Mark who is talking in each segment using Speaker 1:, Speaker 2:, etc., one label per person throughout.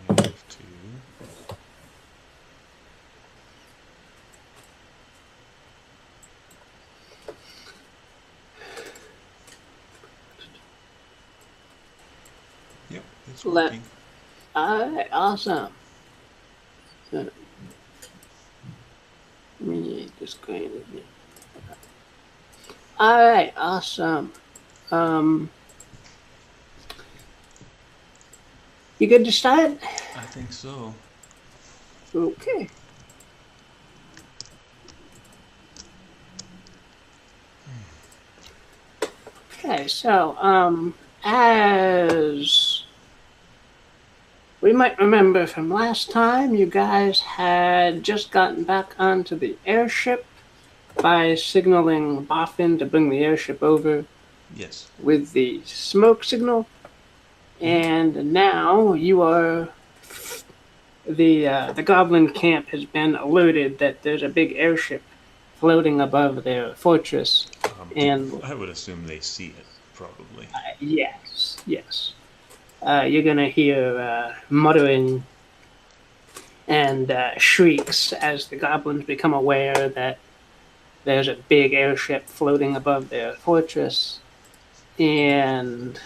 Speaker 1: We have to. Yep, it's working.
Speaker 2: Alright, awesome. So, me just going with me. Alright, awesome. You good to start?
Speaker 1: I think so.
Speaker 2: Okay. Okay, so, as we might remember from last time, you guys had just gotten back onto the airship by signaling Boffin to bring the airship over.
Speaker 1: Yes.
Speaker 2: With the smoke signal. And now you are. The goblin camp has been alerted that there's a big airship floating above their fortress. And
Speaker 1: I would assume they see it, probably.
Speaker 2: Yes. You're gonna hear muttering and shrieks as the goblins become aware that there's a big airship floating above their fortress. And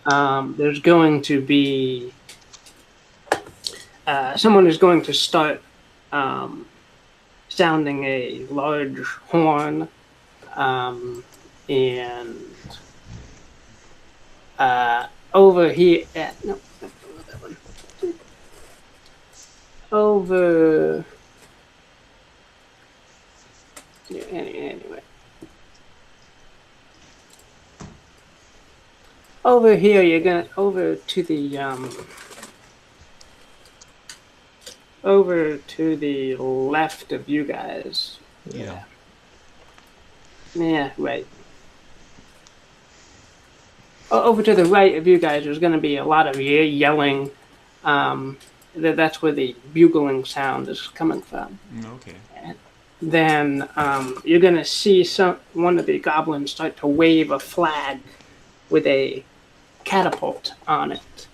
Speaker 2: there's going to be someone is going to start sounding a large horn, and over here, no, not that one. Over. Yeah, anyway. Over here, you're gonna over to the left of you guys.
Speaker 1: Yeah.
Speaker 2: Yeah, right. Over to the right of you guys, there's going to be a lot of yelling. That's where the bugling sound is coming from.
Speaker 1: Okay.
Speaker 2: And then you're going to see one of the goblins start to wave a flag with a catapult on it.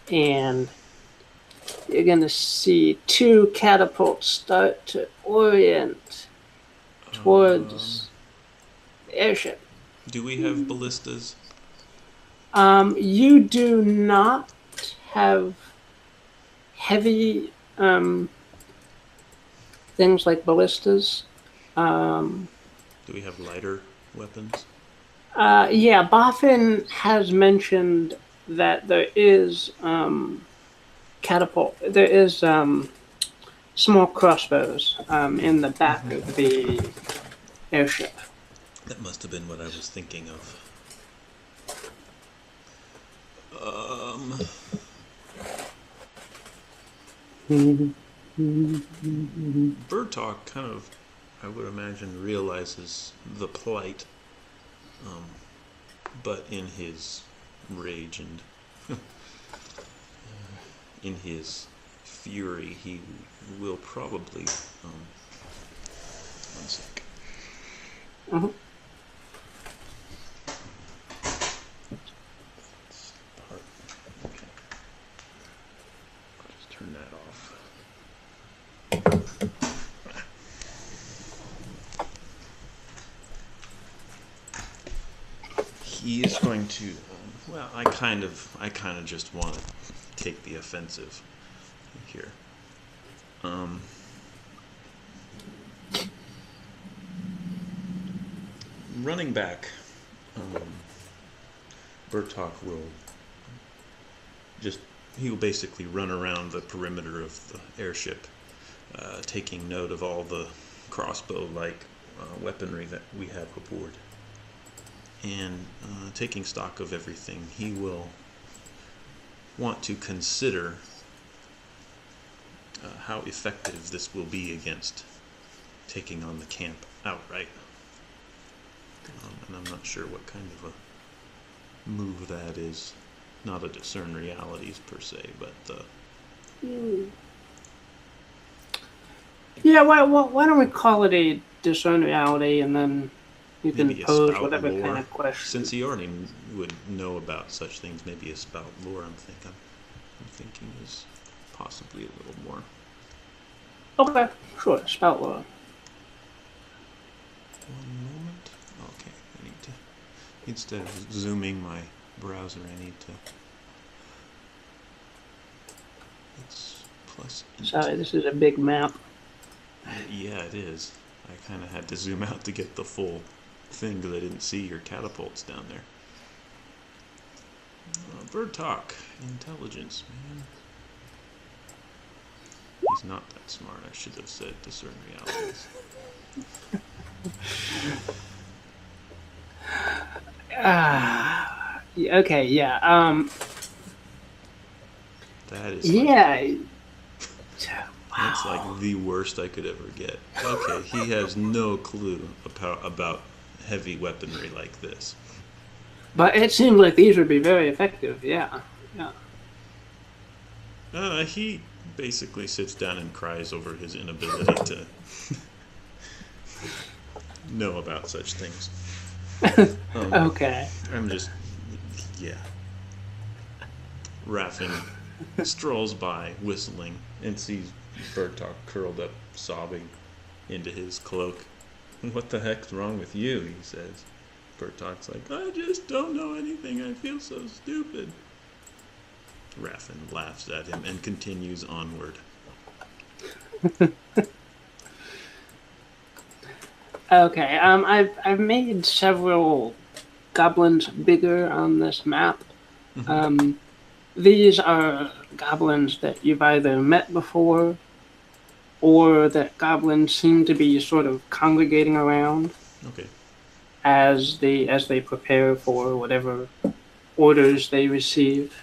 Speaker 2: And you're going to see two catapults start to orient towards the airship.
Speaker 1: Do we have ballistas?
Speaker 2: You do not have heavy things like ballistas.
Speaker 1: Do we have lighter weapons?
Speaker 2: Yeah, Boffin has mentioned that there is catapult. There is small crossbows in the back of the airship.
Speaker 1: That must have been what I was thinking of. Bertok kind of, I would imagine, realizes the plight, but in his rage and in his fury, he will probably. One sec.
Speaker 2: Mm-hmm.
Speaker 1: Okay. I'll just turn that off. He is going to. Well, I kind of just want to take the offensive here. Running back, Bertok will he'll basically run around the perimeter of the airship, taking note of all the crossbow-like weaponry that we have aboard, and taking stock of everything. He will want to consider how effective this will be against taking on the camp outright. And I'm not sure what kind of a move that is. Not a discern realities per se, but
Speaker 2: Yeah, why don't we call it a discern reality, and then You can
Speaker 1: maybe a
Speaker 2: pose
Speaker 1: spout
Speaker 2: whatever
Speaker 1: lore.
Speaker 2: kind of question.
Speaker 1: Since he already would know about such things, maybe a spout lore. I'm thinking is possibly a little more.
Speaker 2: Okay, sure. Spout lore.
Speaker 1: One moment. Okay, I need to. Instead of zooming my browser, I need to. It's plus.
Speaker 2: Sorry, this is a big map.
Speaker 1: Yeah, it is. I kind of had to zoom out to get the full thing because I didn't see your catapults down there. Bird talk. Intelligence, man. He's not that smart. I should have said discern realities.
Speaker 2: Okay, yeah.
Speaker 1: That is.
Speaker 2: Yeah.
Speaker 1: That's like the worst I could ever get. Okay, he has no clue about heavy weaponry like this.
Speaker 2: But it seems like these would be very effective, yeah.
Speaker 1: He basically sits down and cries over his inability to know about such things.
Speaker 2: Okay.
Speaker 1: I'm just, yeah. Raffin strolls by, whistling, and sees Bertok curled up, sobbing into his cloak. What the heck's wrong with you? He says. Bertok's like, I just don't know anything. I feel so stupid. Raffin laughs at him and continues onward.
Speaker 2: Okay, I've made several goblins bigger on this map. These are goblins that you've either met before, or that goblins seem to be sort of congregating around.
Speaker 1: Okay.
Speaker 2: As they prepare for whatever orders they receive.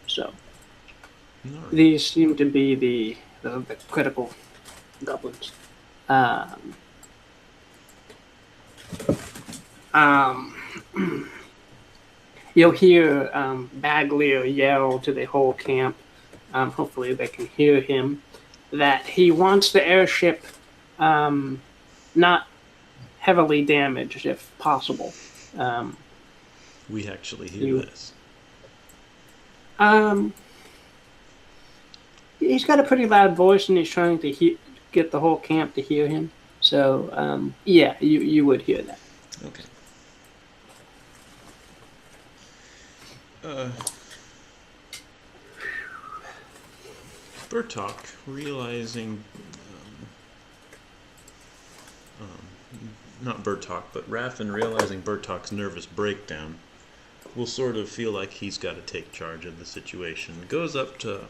Speaker 2: So
Speaker 1: Right.
Speaker 2: these seem to be the critical goblins. You'll hear Bagleer yell to the whole camp. Hopefully they can hear him. That he wants the airship not heavily damaged, if possible.
Speaker 1: We actually hear this.
Speaker 2: He's got a pretty loud voice, and he's trying to get the whole camp to hear him. So, yeah, you would hear that.
Speaker 1: Okay. Bertok, realizing, not Bertok, but Raffin realizing Bertok's nervous breakdown, will sort of feel like he's got to take charge of the situation. Goes up to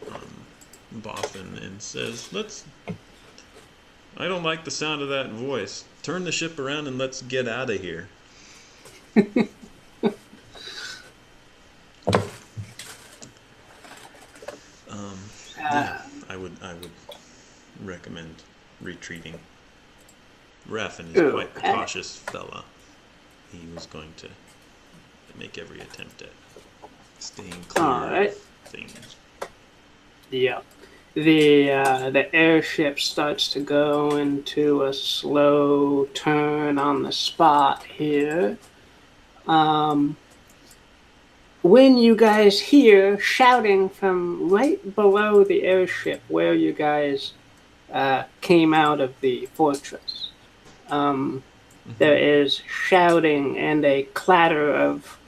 Speaker 1: Boffin and says, I don't like the sound of that voice. Turn the ship around and let's get out of here. Yeah, I would recommend retreating. Raffin is quite a cautious fella. He was going to make every attempt at staying clear of things.
Speaker 2: Yeah. The airship starts to go into a slow turn on the spot here. When you guys hear shouting from right below the airship where you guys came out of the fortress, there is shouting and a clatter of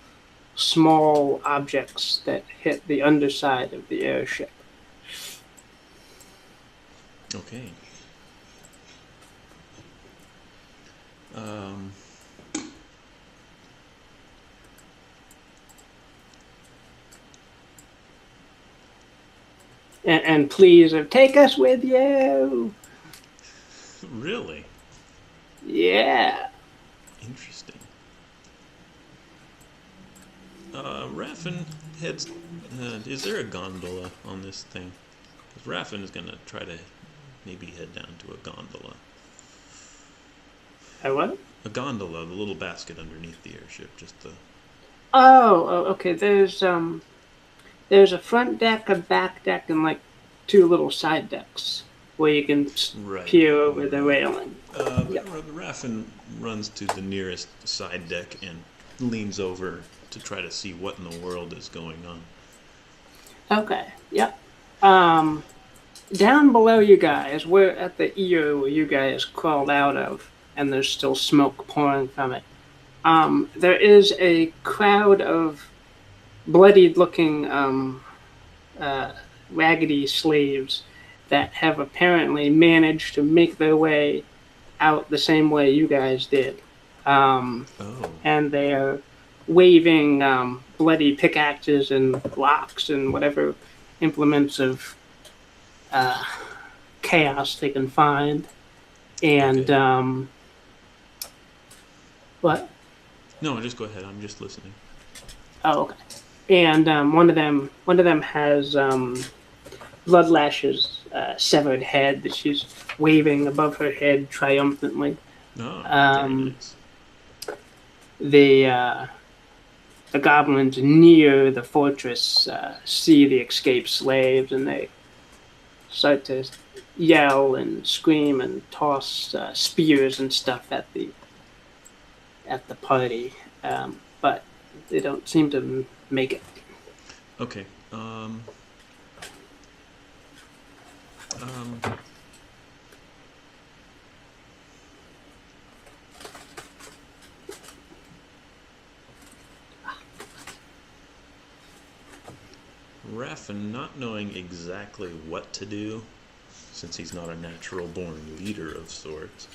Speaker 2: small objects that hit the underside of the airship.
Speaker 1: Okay.
Speaker 2: And please take us with you.
Speaker 1: Really?
Speaker 2: Yeah.
Speaker 1: Interesting. Raffin heads. Is there a gondola on this thing? Because Raffin is going to try to maybe head down to a gondola.
Speaker 2: A what?
Speaker 1: A gondola, the little basket underneath the airship, just the.
Speaker 2: Oh, okay. There's a front deck, a back deck, and like two little side decks. where you can
Speaker 1: Right.
Speaker 2: peer over the railing. Yep.
Speaker 1: Raffin runs to the nearest side deck and leans over to try to see what in the world is going on.
Speaker 2: Okay. Yep. Down below you guys, we're at the ear where you guys crawled out of, and there's still smoke pouring from it. There is a crowd of bloodied-looking, raggedy slaves that have apparently managed to make their way out the same way you guys did.
Speaker 1: Oh.
Speaker 2: And they're waving bloody pickaxes and rocks and whatever implements of chaos they can find. And
Speaker 1: Okay.
Speaker 2: what?
Speaker 1: No, just go ahead. I'm just listening.
Speaker 2: Oh, okay. And one of them has Bloodlash's severed head that she's waving above her head triumphantly.
Speaker 1: Oh, very nice.
Speaker 2: The goblins near the fortress see the escaped slaves, and they start to yell and scream and toss spears and stuff at the party, but they don't seem to make it.
Speaker 1: Okay. Raffin, not knowing exactly what to do, since he's not a natural born leader of sorts,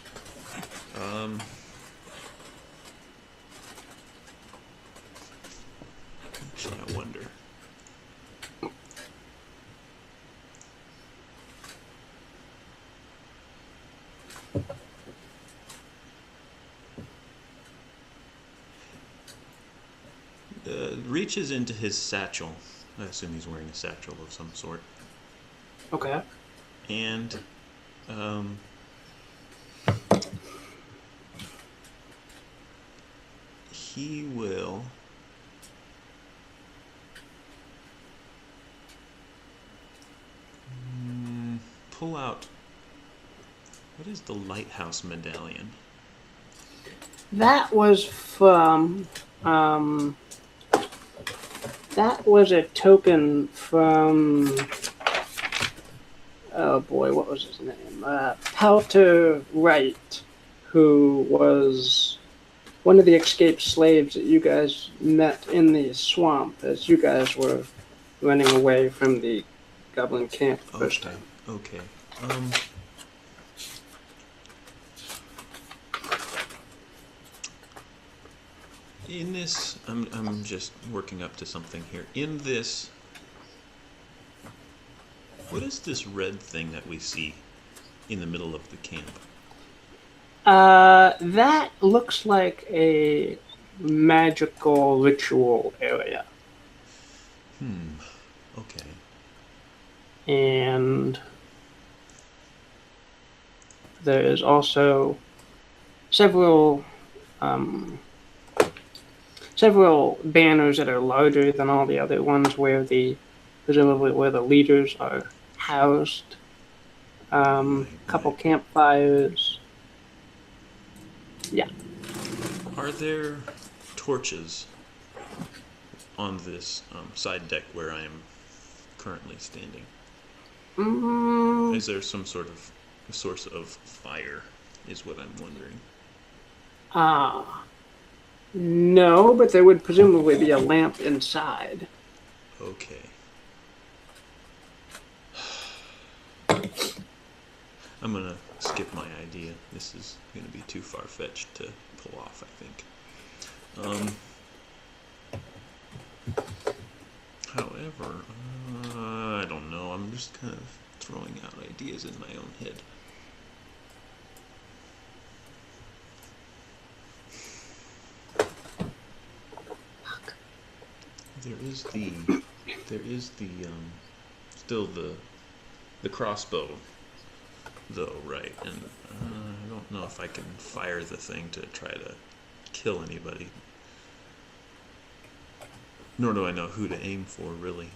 Speaker 1: actually, I wonder. Reaches into his satchel. I assume he's wearing a satchel of some sort.
Speaker 2: Okay.
Speaker 1: And he will pull out. What is the lighthouse medallion?
Speaker 2: That was from. That was a token from. Oh boy, what was his name? Pauter Wright, who was one of the escaped slaves that you guys met in the swamp as you guys were running away from the goblin camp the first time.
Speaker 1: Okay. In this, I'm just working up to something here. In this, what is this red thing that we see in the middle of the camp?
Speaker 2: That looks like a magical ritual area.
Speaker 1: Okay.
Speaker 2: And there is also several banners that are larger than all the other ones, where presumably where the leaders are housed. Couple campfires. Yeah.
Speaker 1: Are there torches on this side deck where I am currently standing? Is there some sort of source of fire, is what I'm wondering.
Speaker 2: No, but there would presumably be a lamp inside.
Speaker 1: Okay. I'm gonna skip my idea. This is gonna be too far-fetched to pull off, I think. However, I don't know. I'm just kind of throwing out ideas in my own head. There is the still the crossbow, though, right? And I don't know if I can fire the thing to try to kill anybody. Nor do I know who to aim for, really.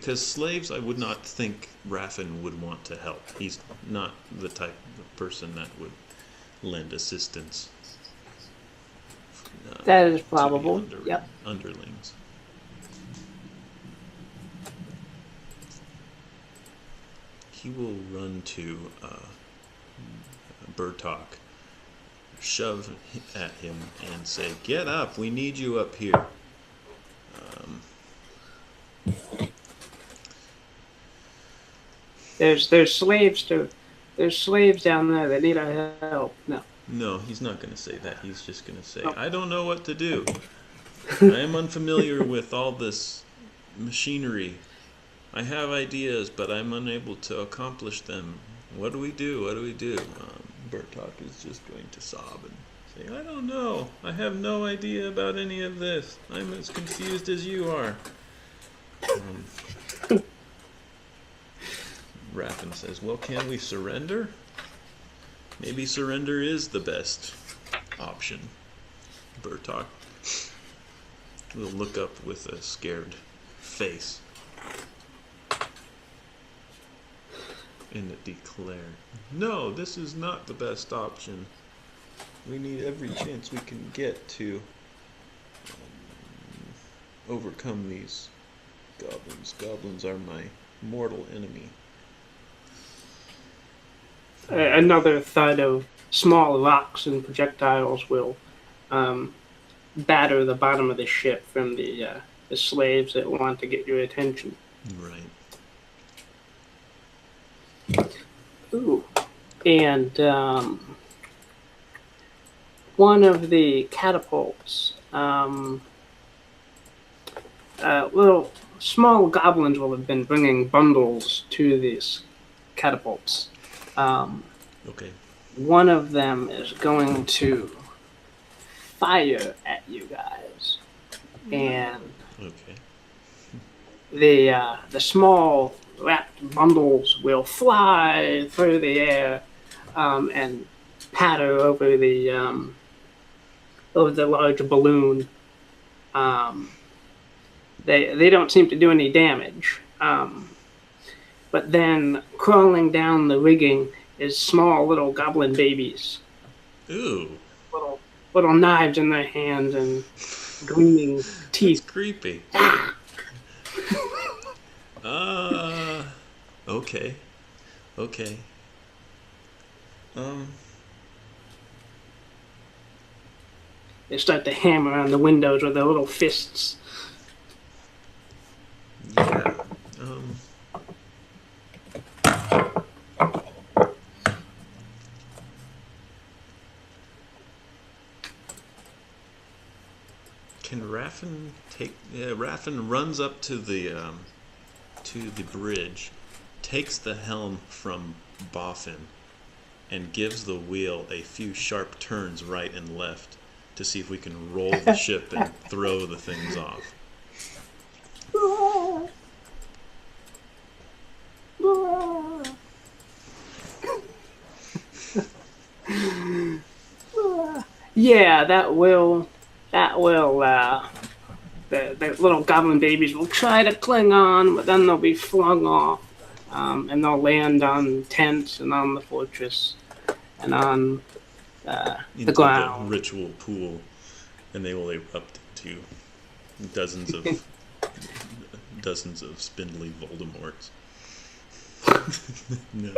Speaker 1: because slaves, I would not think Raffin would want to help. He's not the type of person that would lend assistance.
Speaker 2: That is probable. Yep.
Speaker 1: Underlings. He will run to Bertok, shove at him, and say, "Get up! We need you up here."
Speaker 2: There's slaves down there that need our help. No.
Speaker 1: No, he's not going to say that. He's just going to say, "I don't know what to do. I am unfamiliar with all this machinery. I have ideas, but I'm unable to accomplish them. What do we do? What do we do?" Bertok is just going to sob and say, "I don't know. I have no idea about any of this. I'm as confused as you are." Raffin says, "Well, can we surrender? Maybe surrender is the best option." Bertok will look up with a scared face and declare, "No, this is not the best option. We need every chance we can get to overcome these goblins. Goblins are my mortal enemy."
Speaker 2: Another thud of small rocks and projectiles will batter the bottom of the ship from the slaves that want to get your attention.
Speaker 1: Right.
Speaker 2: Ooh. And one of the catapults, little small goblins will have been bringing bundles to these catapults.
Speaker 1: Okay.
Speaker 2: One of them is going to fire at you guys, and
Speaker 1: Okay.
Speaker 2: the small wrapped bundles will fly through the air and patter over the large balloon. They don't seem to do any damage. But then crawling down the rigging is small little goblin babies.
Speaker 1: Ooh.
Speaker 2: Little knives in their hands and gleaming teeth.
Speaker 1: That's creepy. Okay. Okay.
Speaker 2: They start to hammer on the windows with their little fists.
Speaker 1: Yeah. Can Raffin take? Raffin runs up to the bridge, takes the helm from Boffin, and gives the wheel a few sharp turns right and left to see if we can roll the ship and throw the things off.
Speaker 2: Yeah, that will. The little goblin babies will try to cling on, but then they'll be flung off, and they'll land on tents and on the fortress and on the ground.
Speaker 1: The ritual pool, and they will erupt into dozens of spindly Voldemorts. No.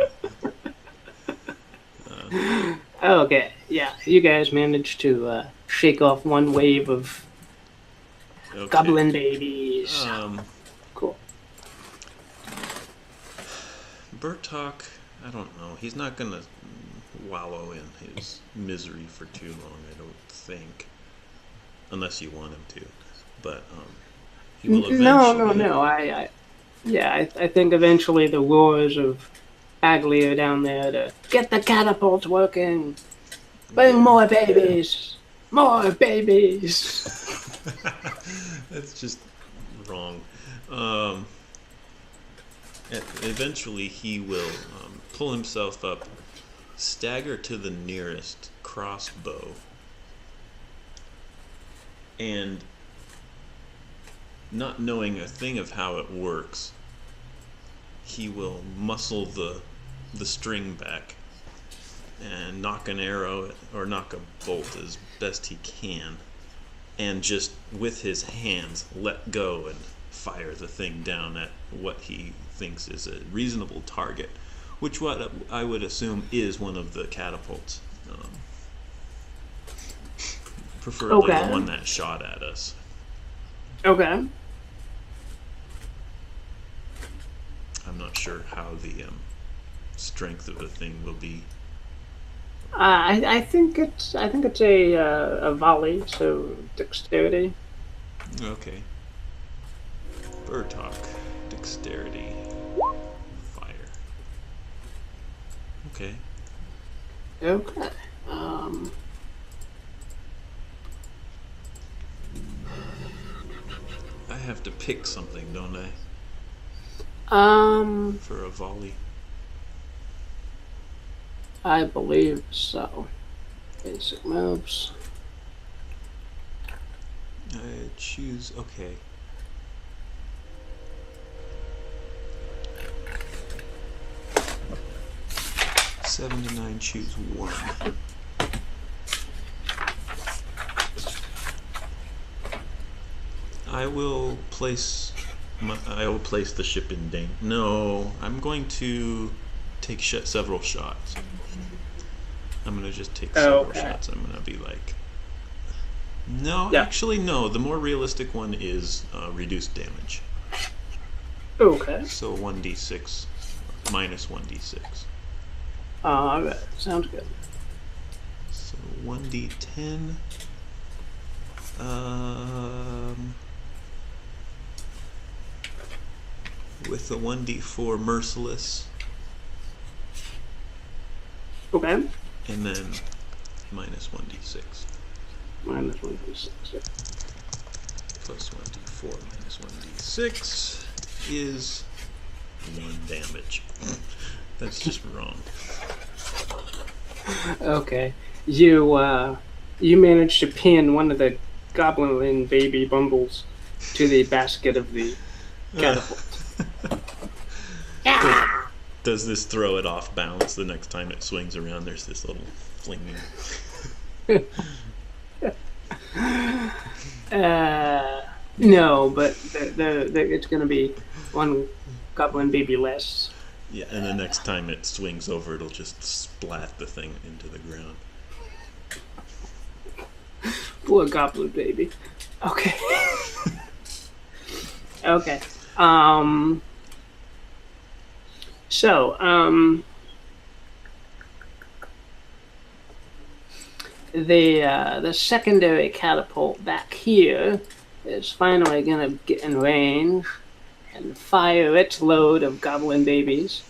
Speaker 2: Okay, yeah, you guys managed to shake off one wave of goblin babies. Cool.
Speaker 1: Bertok, I don't know. He's not going to wallow in his misery for too long, I don't think. Unless you want him to. But he will eventually...
Speaker 2: No. I think eventually the roars of Bagleer down there to get the catapults working. Bring more babies. More babies.
Speaker 1: That's just wrong. Eventually he will pull himself up, stagger to the nearest crossbow, and not knowing a thing of how it works, he will muscle the string back and knock an arrow or knock a bolt as best he can, and just with his hands let go and fire the thing down at what he thinks is a reasonable target, which what I would assume is one of the catapults, preferably the one that shot at us.
Speaker 2: Okay.
Speaker 1: I'm not sure how the strength of the thing will be.
Speaker 2: I think it's a volley, so dexterity.
Speaker 1: Okay. Bertok, dexterity, fire. Okay.
Speaker 2: Okay.
Speaker 1: I have to pick something, don't I? For a volley.
Speaker 2: I believe so. Basic moves.
Speaker 1: I choose. Okay. Seven to 9, choose 1. I will place the ship in danger. No, I'm going to take several shots. I'm going to just take several shots. I'm going to be like... No, actually, no. The more realistic one is reduced damage.
Speaker 2: Okay.
Speaker 1: So 1d6 minus 1d6.
Speaker 2: Alright, sounds good.
Speaker 1: So 1d10. With a 1d4 merciless.
Speaker 2: Okay.
Speaker 1: And then minus 1d6.
Speaker 2: Minus 1d6. Yeah.
Speaker 1: Plus 1d4 minus 1d6 is 1 damage. That's just wrong.
Speaker 2: Okay. You managed to pin one of the goblin baby bundles to the basket of the catapult.
Speaker 1: Does this throw it off balance the next time it swings around? There's this little flinging.
Speaker 2: No, but it's going to be one goblin baby less.
Speaker 1: Yeah, and the next time it swings over, it'll just splat the thing into the ground.
Speaker 2: Poor goblin baby. Okay. Okay. So, the secondary catapult back here is finally going to get in range and fire its load of goblin babies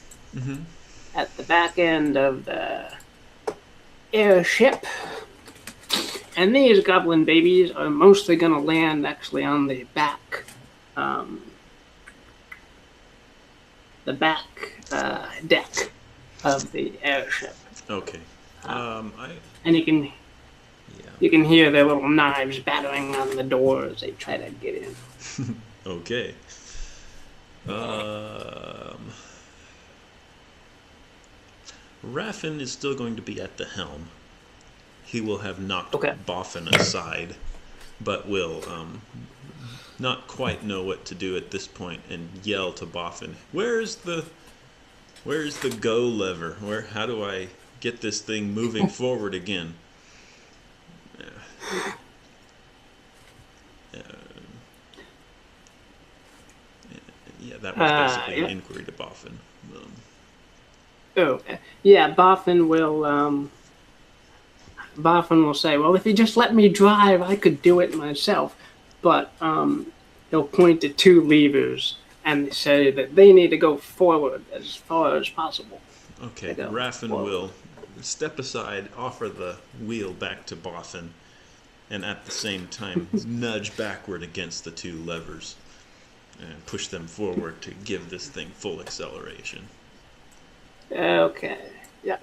Speaker 2: at the back end of the airship. And these goblin babies are mostly going to land actually on the back, deck of the airship.
Speaker 1: Okay.
Speaker 2: And you can hear their little knives battering on the door as they try to get in.
Speaker 1: Okay. Raffin is still going to be at the helm. He will have knocked Boffin aside, but will not quite know what to do at this point and yell to Boffin, Where's the go lever? How do I get this thing moving forward again? Yeah, that was basically an inquiry to Boffin.
Speaker 2: Boffin will say, well, if you just let me drive, I could do it myself. But he'll point to 2 levers and say that they need to go forward as far as possible.
Speaker 1: Okay, Raffin will step aside, offer the wheel back to Boffin, and at the same time nudge backward against the 2 levers and push them forward to give this thing full acceleration.
Speaker 2: Okay, yeah.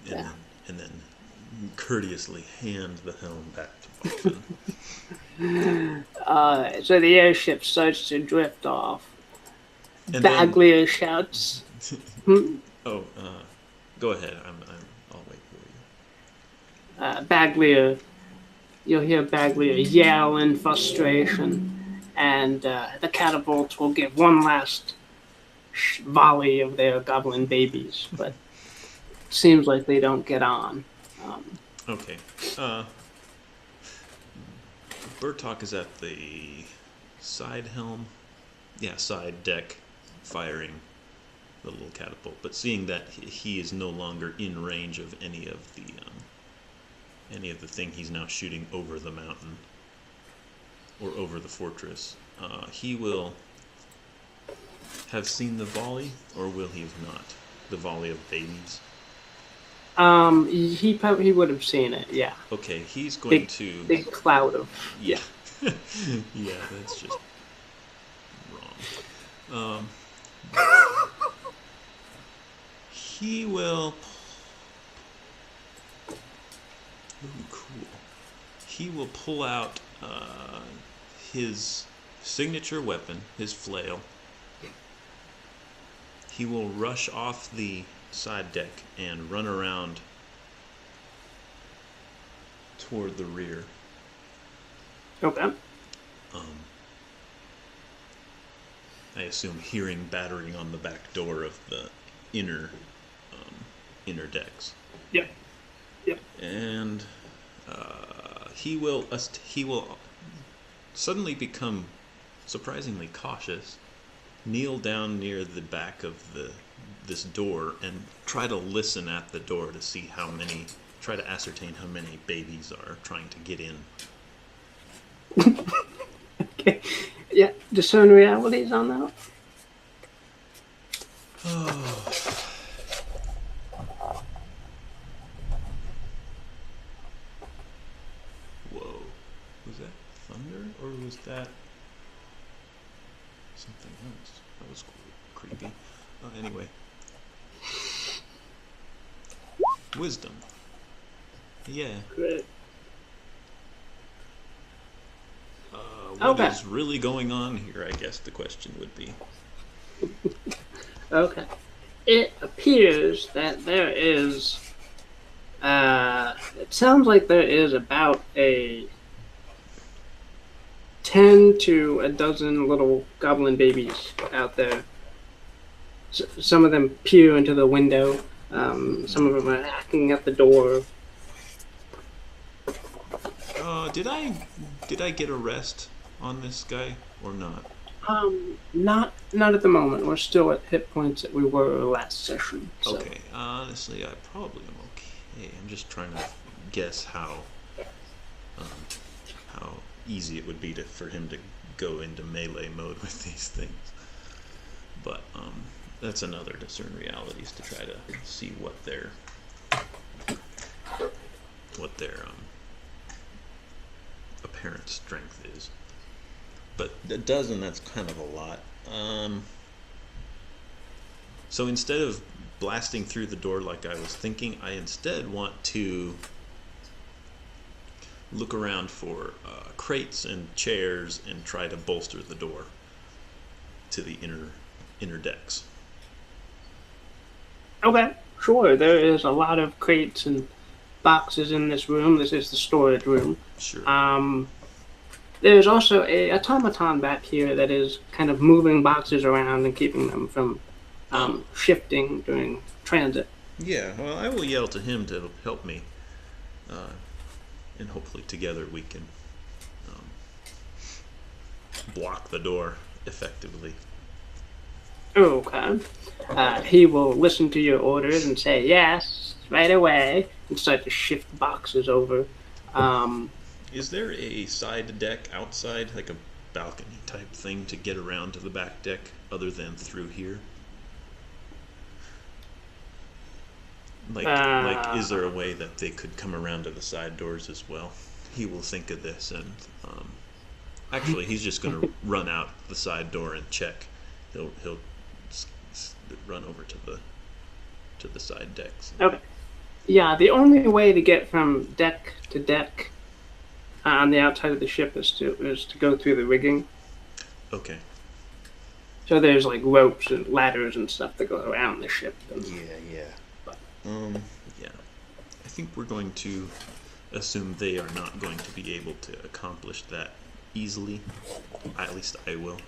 Speaker 1: And then courteously hand the helm back to Boffin.
Speaker 2: So the airship starts to drift off.
Speaker 1: And then,
Speaker 2: Bagleer shouts. Hmm?
Speaker 1: oh, go ahead. I'll wait for you.
Speaker 2: Bagleer, you'll hear Bagleer yell in frustration, and the catapults will give one last volley of their goblin babies, but it seems like they don't get on.
Speaker 1: Okay. Bertok is at the side helm. Yeah, side deck, firing the little catapult. But seeing that he is no longer in range of any of the thing he's now shooting over the mountain or over the fortress, he will have seen the volley, or will he have not? The volley of babies.
Speaker 2: He probably would have seen it. Yeah.
Speaker 1: Okay, he's going
Speaker 2: Big,
Speaker 1: to.
Speaker 2: big cloud of.
Speaker 1: Yeah. Yeah, that's just wrong. He will. Ooh, cool. He will pull out his signature weapon, his flail. He will rush off the side deck and run around toward the rear.
Speaker 2: Okay.
Speaker 1: I assume hearing battering on the back door of the inner decks.
Speaker 2: Yep. Yep.
Speaker 1: And he will suddenly become surprisingly cautious, kneel down near the back of this door and try to listen at the door to see try to ascertain how many babies are trying to get in.
Speaker 2: Okay. Yeah. Discern realities on that.
Speaker 1: Whoa. Was that thunder or was that something else? That was creepy. Anyway. Wisdom. Yeah.
Speaker 2: Great.
Speaker 1: What
Speaker 2: Okay.
Speaker 1: is really going on here, I guess the question would be.
Speaker 2: Okay. It appears that there is. It sounds like there is about a 10 to a dozen little goblin babies out there. Some of them peer into the window. Some of them are hacking at the door.
Speaker 1: Did I get a rest on this guy or not?
Speaker 2: Not at the moment. We're still at hit points that we were last session. So.
Speaker 1: Okay. Honestly, I probably am okay. I'm just trying to guess how easy it would be for him to go into melee mode with these things. But that's another discern realities to try to see what their apparent strength is. But a dozen, that's kind of a lot. So instead of blasting through the door like I was thinking, I instead want to look around for crates and chairs and try to bolster the door to the inner decks.
Speaker 2: Okay, sure. There is a lot of crates and boxes in this room. This is the storage room.
Speaker 1: Sure.
Speaker 2: There's also a automaton back here that is kind of moving boxes around and keeping them from shifting during transit.
Speaker 1: Yeah, well, I will yell to him to help me, and hopefully together we can block the door effectively.
Speaker 2: Okay. He will listen to your orders and say yes right away and start to shift boxes over.
Speaker 1: Is there a side deck outside, like a balcony type thing to get around to the back deck other than through here? Like, is there a way that they could come around to the side doors as well? He will think of this, and actually, he's just going to run out the side door and check. He'll run over to the side decks.
Speaker 2: Okay. Yeah, the only way to get from deck to deck on the outside of the ship is to go through the rigging.
Speaker 1: Okay.
Speaker 2: So there's like ropes and ladders and stuff that go around the ship. And,
Speaker 1: Yeah. Yeah. I think we're going to assume they are not going to be able to accomplish that easily. At least I will.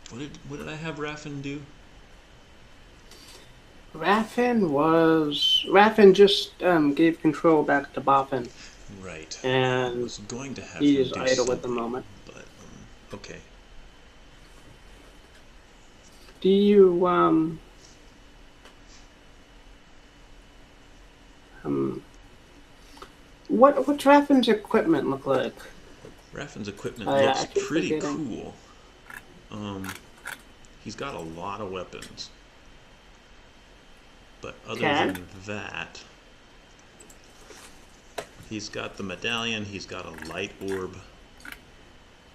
Speaker 1: What did I have Raffin do?
Speaker 2: Raffin just gave control back to Boffin.
Speaker 1: Right. I
Speaker 2: And
Speaker 1: was going to have
Speaker 2: he
Speaker 1: him
Speaker 2: is
Speaker 1: do
Speaker 2: idle at the
Speaker 1: something,
Speaker 2: moment.
Speaker 1: but okay.
Speaker 2: Do you what's Raffin's equipment look like?
Speaker 1: Raffin's equipment
Speaker 2: I
Speaker 1: looks
Speaker 2: keep
Speaker 1: pretty
Speaker 2: forgetting.
Speaker 1: cool. He's got a lot of weapons, but other
Speaker 2: Okay.
Speaker 1: than that, he's got the medallion. He's got a light orb.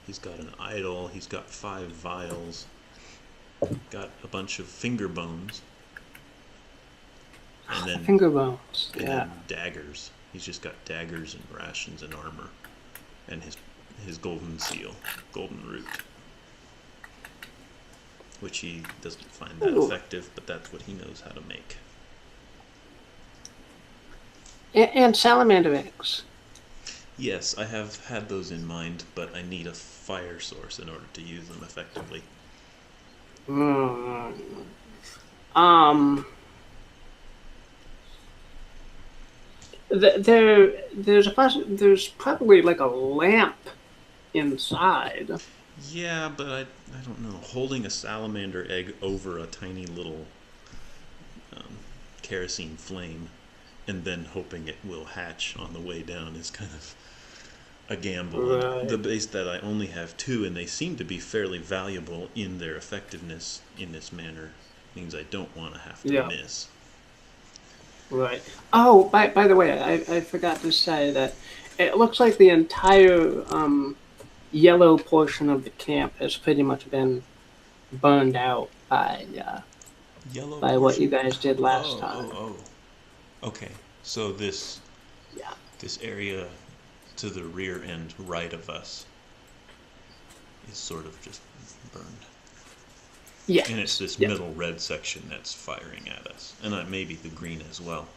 Speaker 1: He's got an idol. He's got 5 vials. Got a bunch of finger bones. And then,
Speaker 2: Finger bones.
Speaker 1: and
Speaker 2: Yeah.
Speaker 1: then daggers. He's just got daggers and rations and armor. And his golden seal, golden root. Which he doesn't find that
Speaker 2: Ooh.
Speaker 1: effective, but that's what he knows how to make.
Speaker 2: And salamander eggs.
Speaker 1: Yes, I have had those in mind, but I need a fire source in order to use them effectively.
Speaker 2: Mm. Um. There's probably like a lamp inside.
Speaker 1: Yeah, but I don't know. Holding a salamander egg over a tiny little kerosene flame and then hoping it will hatch on the way down is kind of a gamble.
Speaker 2: Right.
Speaker 1: And the base that I only have 2, and they seem to be fairly valuable in their effectiveness in this manner, means I don't want to have to
Speaker 2: Yeah.
Speaker 1: miss.
Speaker 2: Right. Oh, by the way, I forgot to say that it looks like the entire yellow portion of the camp has pretty much been burned out
Speaker 1: Yellow
Speaker 2: by what you
Speaker 1: portion?
Speaker 2: guys did last time.
Speaker 1: Oh. Okay, so this
Speaker 2: Yeah.
Speaker 1: this area to the rear end right of us is sort of just burned.
Speaker 2: Yeah.
Speaker 1: And it's this
Speaker 2: Yeah.
Speaker 1: middle red section that's firing at us. And maybe the green as well.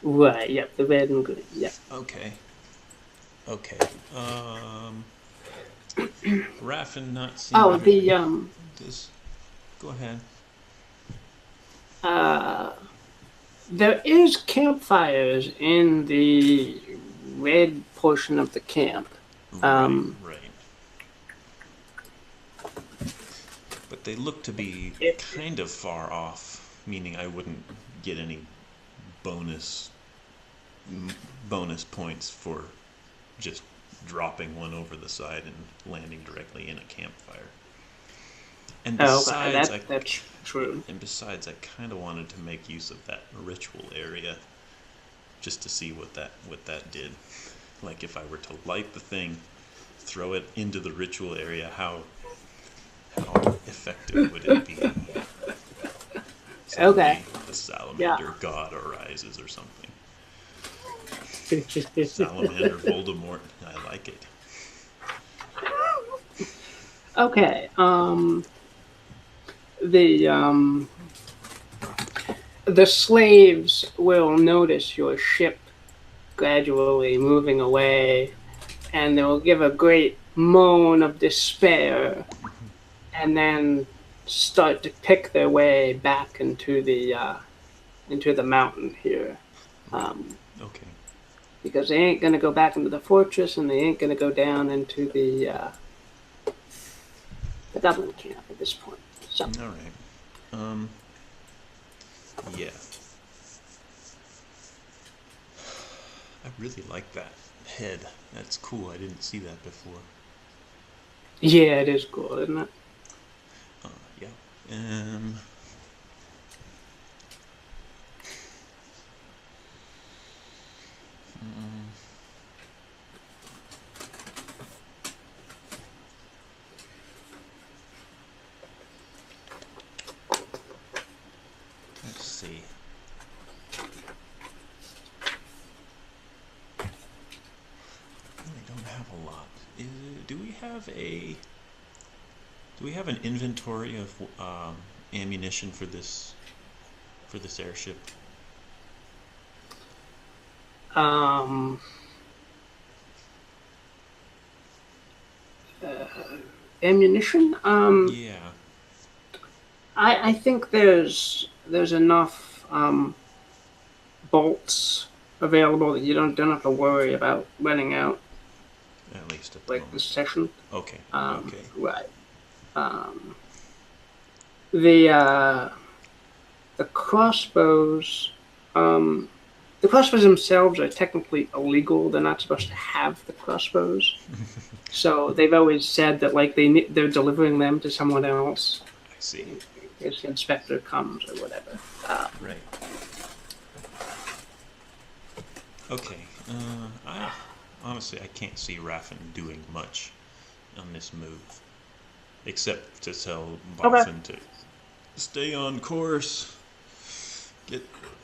Speaker 2: Right. Yep. The red and green. Yeah.
Speaker 1: Okay. Raffin not seeing
Speaker 2: Oh, the
Speaker 1: this. Go ahead.
Speaker 2: there is campfires in the red portion of the camp.
Speaker 1: Right. But they look to be kind of far off, meaning I wouldn't get any bonus points for just dropping one over the side and landing directly in a campfire. And besides,
Speaker 2: that's true.
Speaker 1: And besides, I kind of wanted to make use of that ritual area just to see what that did. Like if I were to light the thing, throw it into the ritual area, how effective would it be? Suddenly,
Speaker 2: Okay.
Speaker 1: the salamander god arises or something. Salamander Voldemort. I like it.
Speaker 2: Okay. The slaves will notice your ship gradually moving away, and they'll give a great moan of despair, and then start to pick their way back into the mountain here.
Speaker 1: Okay.
Speaker 2: Because they ain't gonna go back into the fortress, and they ain't gonna go down into the goblin camp at this point. So.
Speaker 1: All right. Yeah. I really like that head. That's cool. I didn't see that before.
Speaker 2: Yeah, it is cool, isn't it?
Speaker 1: Yeah. Let's see. I really don't have a lot. Is it? do we have an inventory of ammunition for this airship?
Speaker 2: Ammunition.
Speaker 1: Yeah.
Speaker 2: I think there's enough bolts available that you don't have to worry about running out.
Speaker 1: At least at the
Speaker 2: Like
Speaker 1: moment.
Speaker 2: this session.
Speaker 1: Okay. Okay.
Speaker 2: Right. The crossbows. The crossbows themselves are technically illegal. They're not supposed to have the crossbows. So they've always said that like they're delivering them to someone else.
Speaker 1: I see.
Speaker 2: If the inspector comes or whatever.
Speaker 1: Right. Okay. Honestly, I can't see Raffin doing much on this move, except to tell Boffin to stay on course.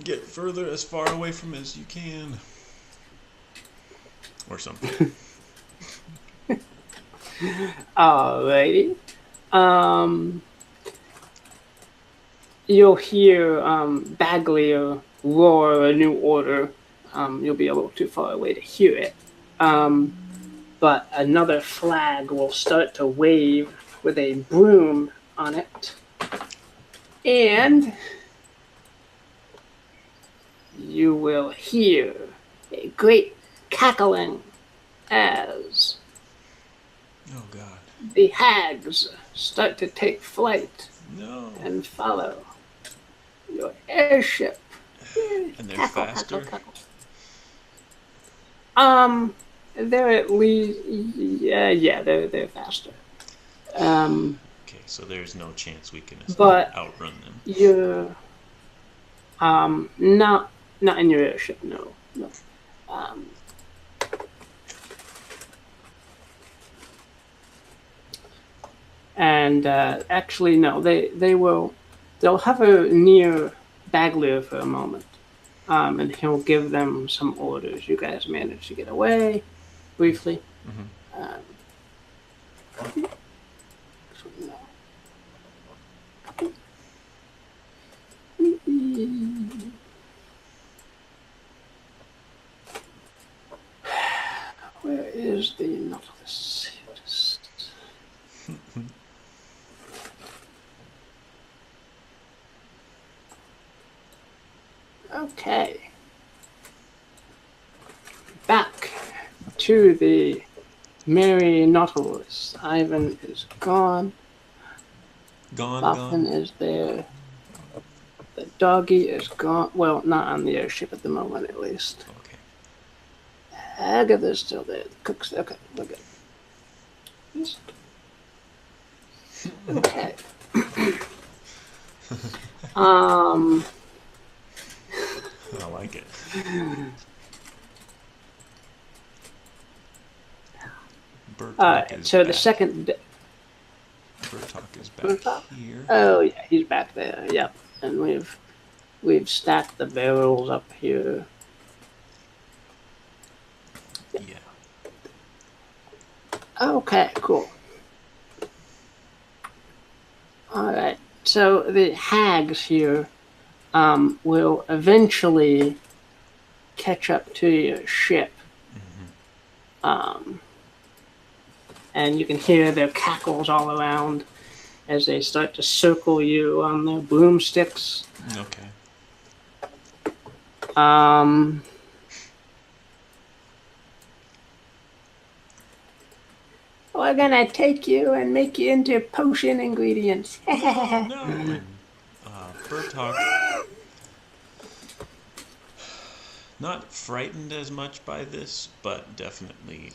Speaker 1: Get further, as far away from as you can, or something.
Speaker 2: Alrighty. You'll hear Bagleer roar a new order. You'll be a little too far away to hear it. But another flag will start to wave with a broom on it. And you will hear a great cackling as
Speaker 1: Oh God.
Speaker 2: the hags start to take flight
Speaker 1: No.
Speaker 2: and follow your airship.
Speaker 1: And they're faster.
Speaker 2: They're at least they're faster.
Speaker 1: Okay, so there's no chance we can outrun them.
Speaker 2: You're not in your airship, no. And actually, no, they'll hover near Bagleer for a moment, and he'll give them some orders. You guys manage to get away briefly.
Speaker 1: Mm-hmm.
Speaker 2: Where is the Nautilus? Okay. Back to the Merry Nautilus. Ivan is gone. Boffin is there. The doggy is gone. Well, not on the airship at the moment, at least.
Speaker 1: Okay.
Speaker 2: Agatha's still there. The cook's there. Okay, we're good. Okay.
Speaker 1: I like it.
Speaker 2: Alright, so the second...
Speaker 1: Bertok is back here.
Speaker 2: Oh yeah, he's back there. Yep, and we've stacked the barrels up here.
Speaker 1: Yeah.
Speaker 2: Okay, cool. Alright, so the hags here will eventually catch up to your ship.
Speaker 1: Mm-hmm.
Speaker 2: And you can hear their cackles all around as they start to circle you on their broomsticks.
Speaker 1: Okay.
Speaker 2: We're gonna take you and make you into potion ingredients.
Speaker 1: No. And, Bertok, not frightened as much by this, but definitely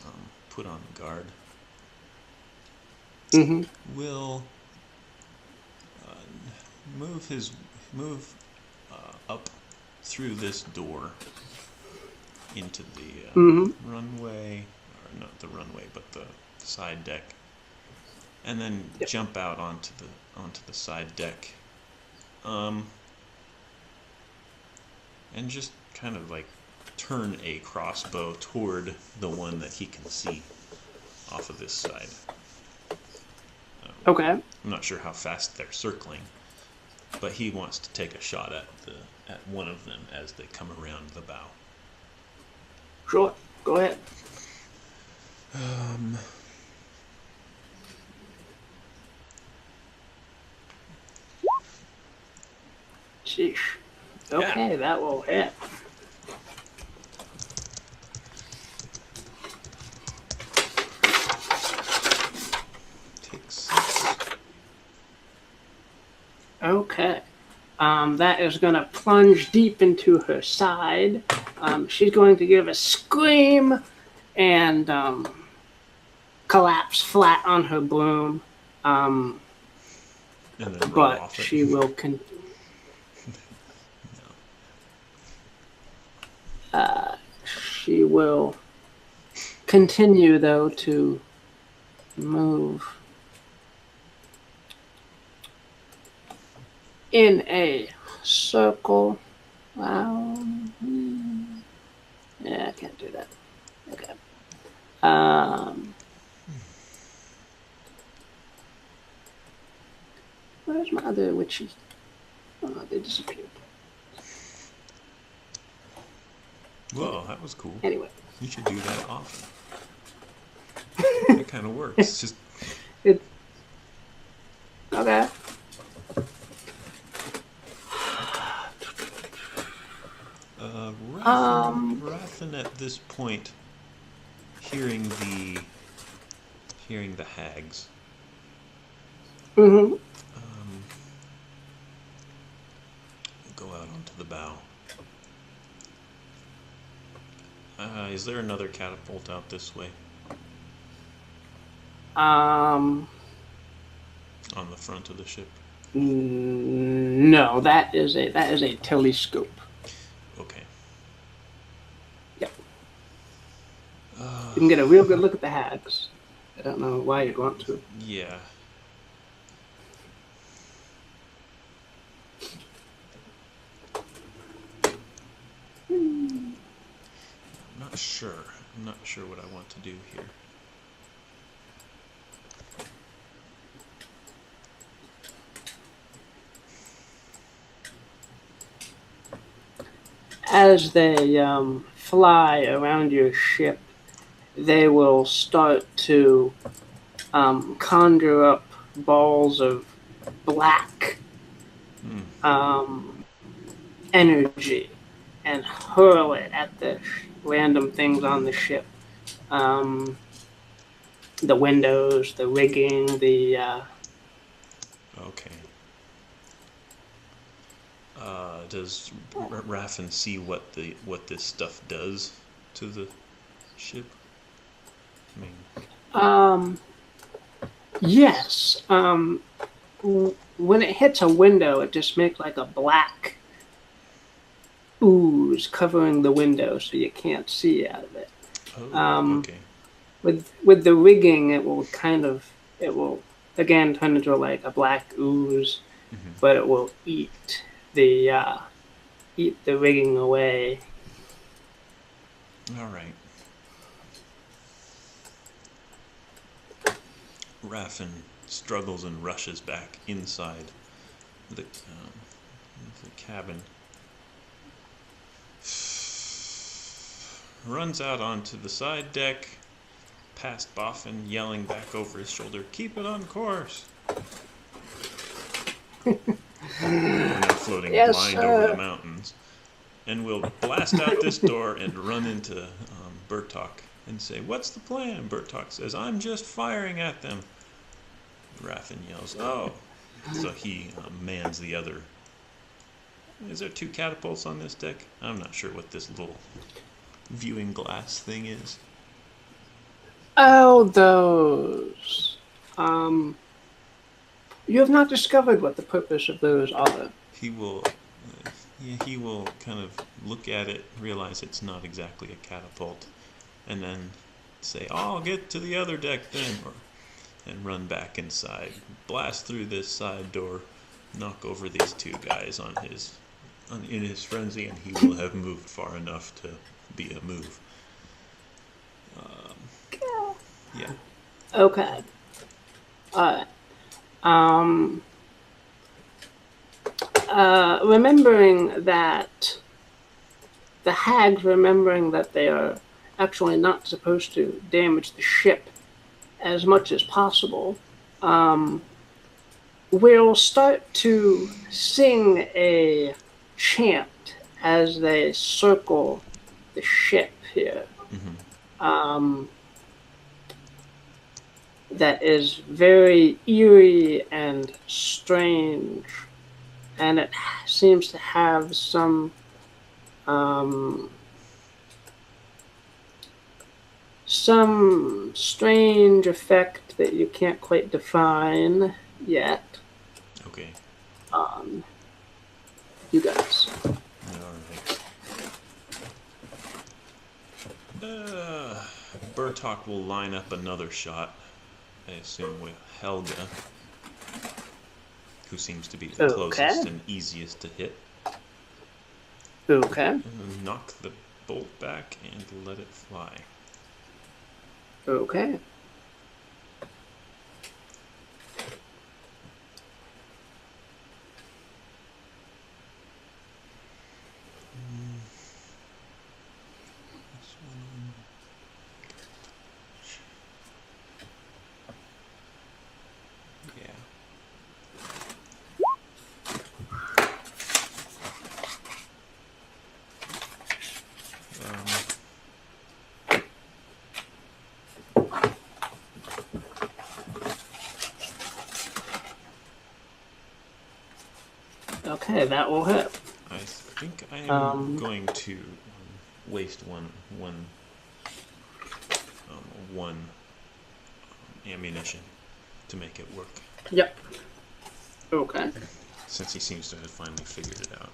Speaker 1: put on guard.
Speaker 2: Mm-hmm.
Speaker 1: Will move up through this door into the runway, or not the runway, but the side deck, and then jump out onto the side deck, and just kind of like turn a crossbow toward the one that he can see off of this side.
Speaker 2: Okay.
Speaker 1: I'm not sure how fast they're circling, but he wants to take a shot at one of them as they come around the bow.
Speaker 2: Sure. Go ahead. Sheesh. Okay, that will hit.
Speaker 1: Take 6.
Speaker 2: Okay. That is going to plunge deep into her side. She's going to give a scream and collapse flat on her broom.
Speaker 1: And then roll
Speaker 2: But
Speaker 1: off it.
Speaker 2: she will she will continue, though, to move in a circle. Yeah, I can't do that. Okay. Where's my other witches? Oh, they disappeared.
Speaker 1: Whoa, that was cool.
Speaker 2: Anyway.
Speaker 1: You should do that often. It kind of works. It's just
Speaker 2: okay.
Speaker 1: Raffin at this point, hearing the hags.
Speaker 2: Mm-hmm.
Speaker 1: Go out onto the bow. Is there another catapult out this way? On the front of the ship?
Speaker 2: No, that is a telescope.
Speaker 1: Okay.
Speaker 2: Yep. You can get a real good look at the hags. I don't know why you'd want to.
Speaker 1: Yeah. I'm not sure what I want to do here.
Speaker 2: As they fly around your ship, they will start to conjure up balls of black energy and hurl it at the random things on the ship. The windows, the rigging, the...
Speaker 1: Okay. Does Raffin see what this stuff does to the ship? I mean...
Speaker 2: Yes. When it hits a window, it just makes like a black ooze covering the window, so you can't see out of it.
Speaker 1: Oh, okay.
Speaker 2: With the rigging, it will again turn into like a black ooze, but it will eat the rigging away.
Speaker 1: All right. Raffin struggles and rushes back inside the cabin. Runs out onto the side deck, past Boffin, yelling back over his shoulder, "Keep it on course!" We're now floating blind over the mountains. And we'll blast out this door and run into Bertok and say, "What's the plan?" Bertok says, "I'm just firing at them." Raffin yells, "Oh." So he mans the other. Is there 2 catapults on this deck? I'm not sure what this little viewing glass thing is.
Speaker 2: Oh, those. You have not discovered what the purpose of those are.
Speaker 1: He will kind of look at it, realize it's not exactly a catapult, and then say, "I'll get to the other deck then," and run back inside, blast through this side door, knock over these 2 guys in his frenzy, and he will have moved far enough to be a move. Yeah.
Speaker 2: Okay. Alright. Um, remembering that the hags, remembering that they are actually not supposed to damage the ship as much as possible, will start to sing a chant as they circle the ship here. That is very eerie and strange, and it seems to have some strange effect that you can't quite define yet.
Speaker 1: Okay.
Speaker 2: You guys.
Speaker 1: Alright. Bertok will line up another shot, I assume with Helga, who seems to be the closest and easiest to hit.
Speaker 2: Okay.
Speaker 1: And knock the bolt back and let it fly.
Speaker 2: Okay. Okay, that will hit.
Speaker 1: I think I am going to waste one ammunition to make it work.
Speaker 2: Yep. Okay.
Speaker 1: Since he seems to have finally figured it out.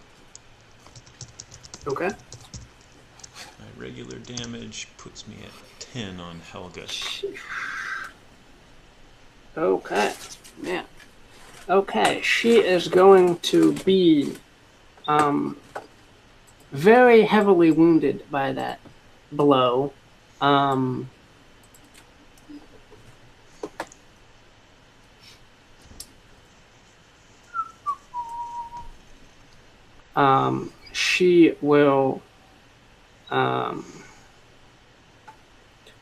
Speaker 2: Okay.
Speaker 1: My regular damage puts me at 10 on Helga.
Speaker 2: Okay. Yeah. Okay, she is going to be very heavily wounded by that blow. She will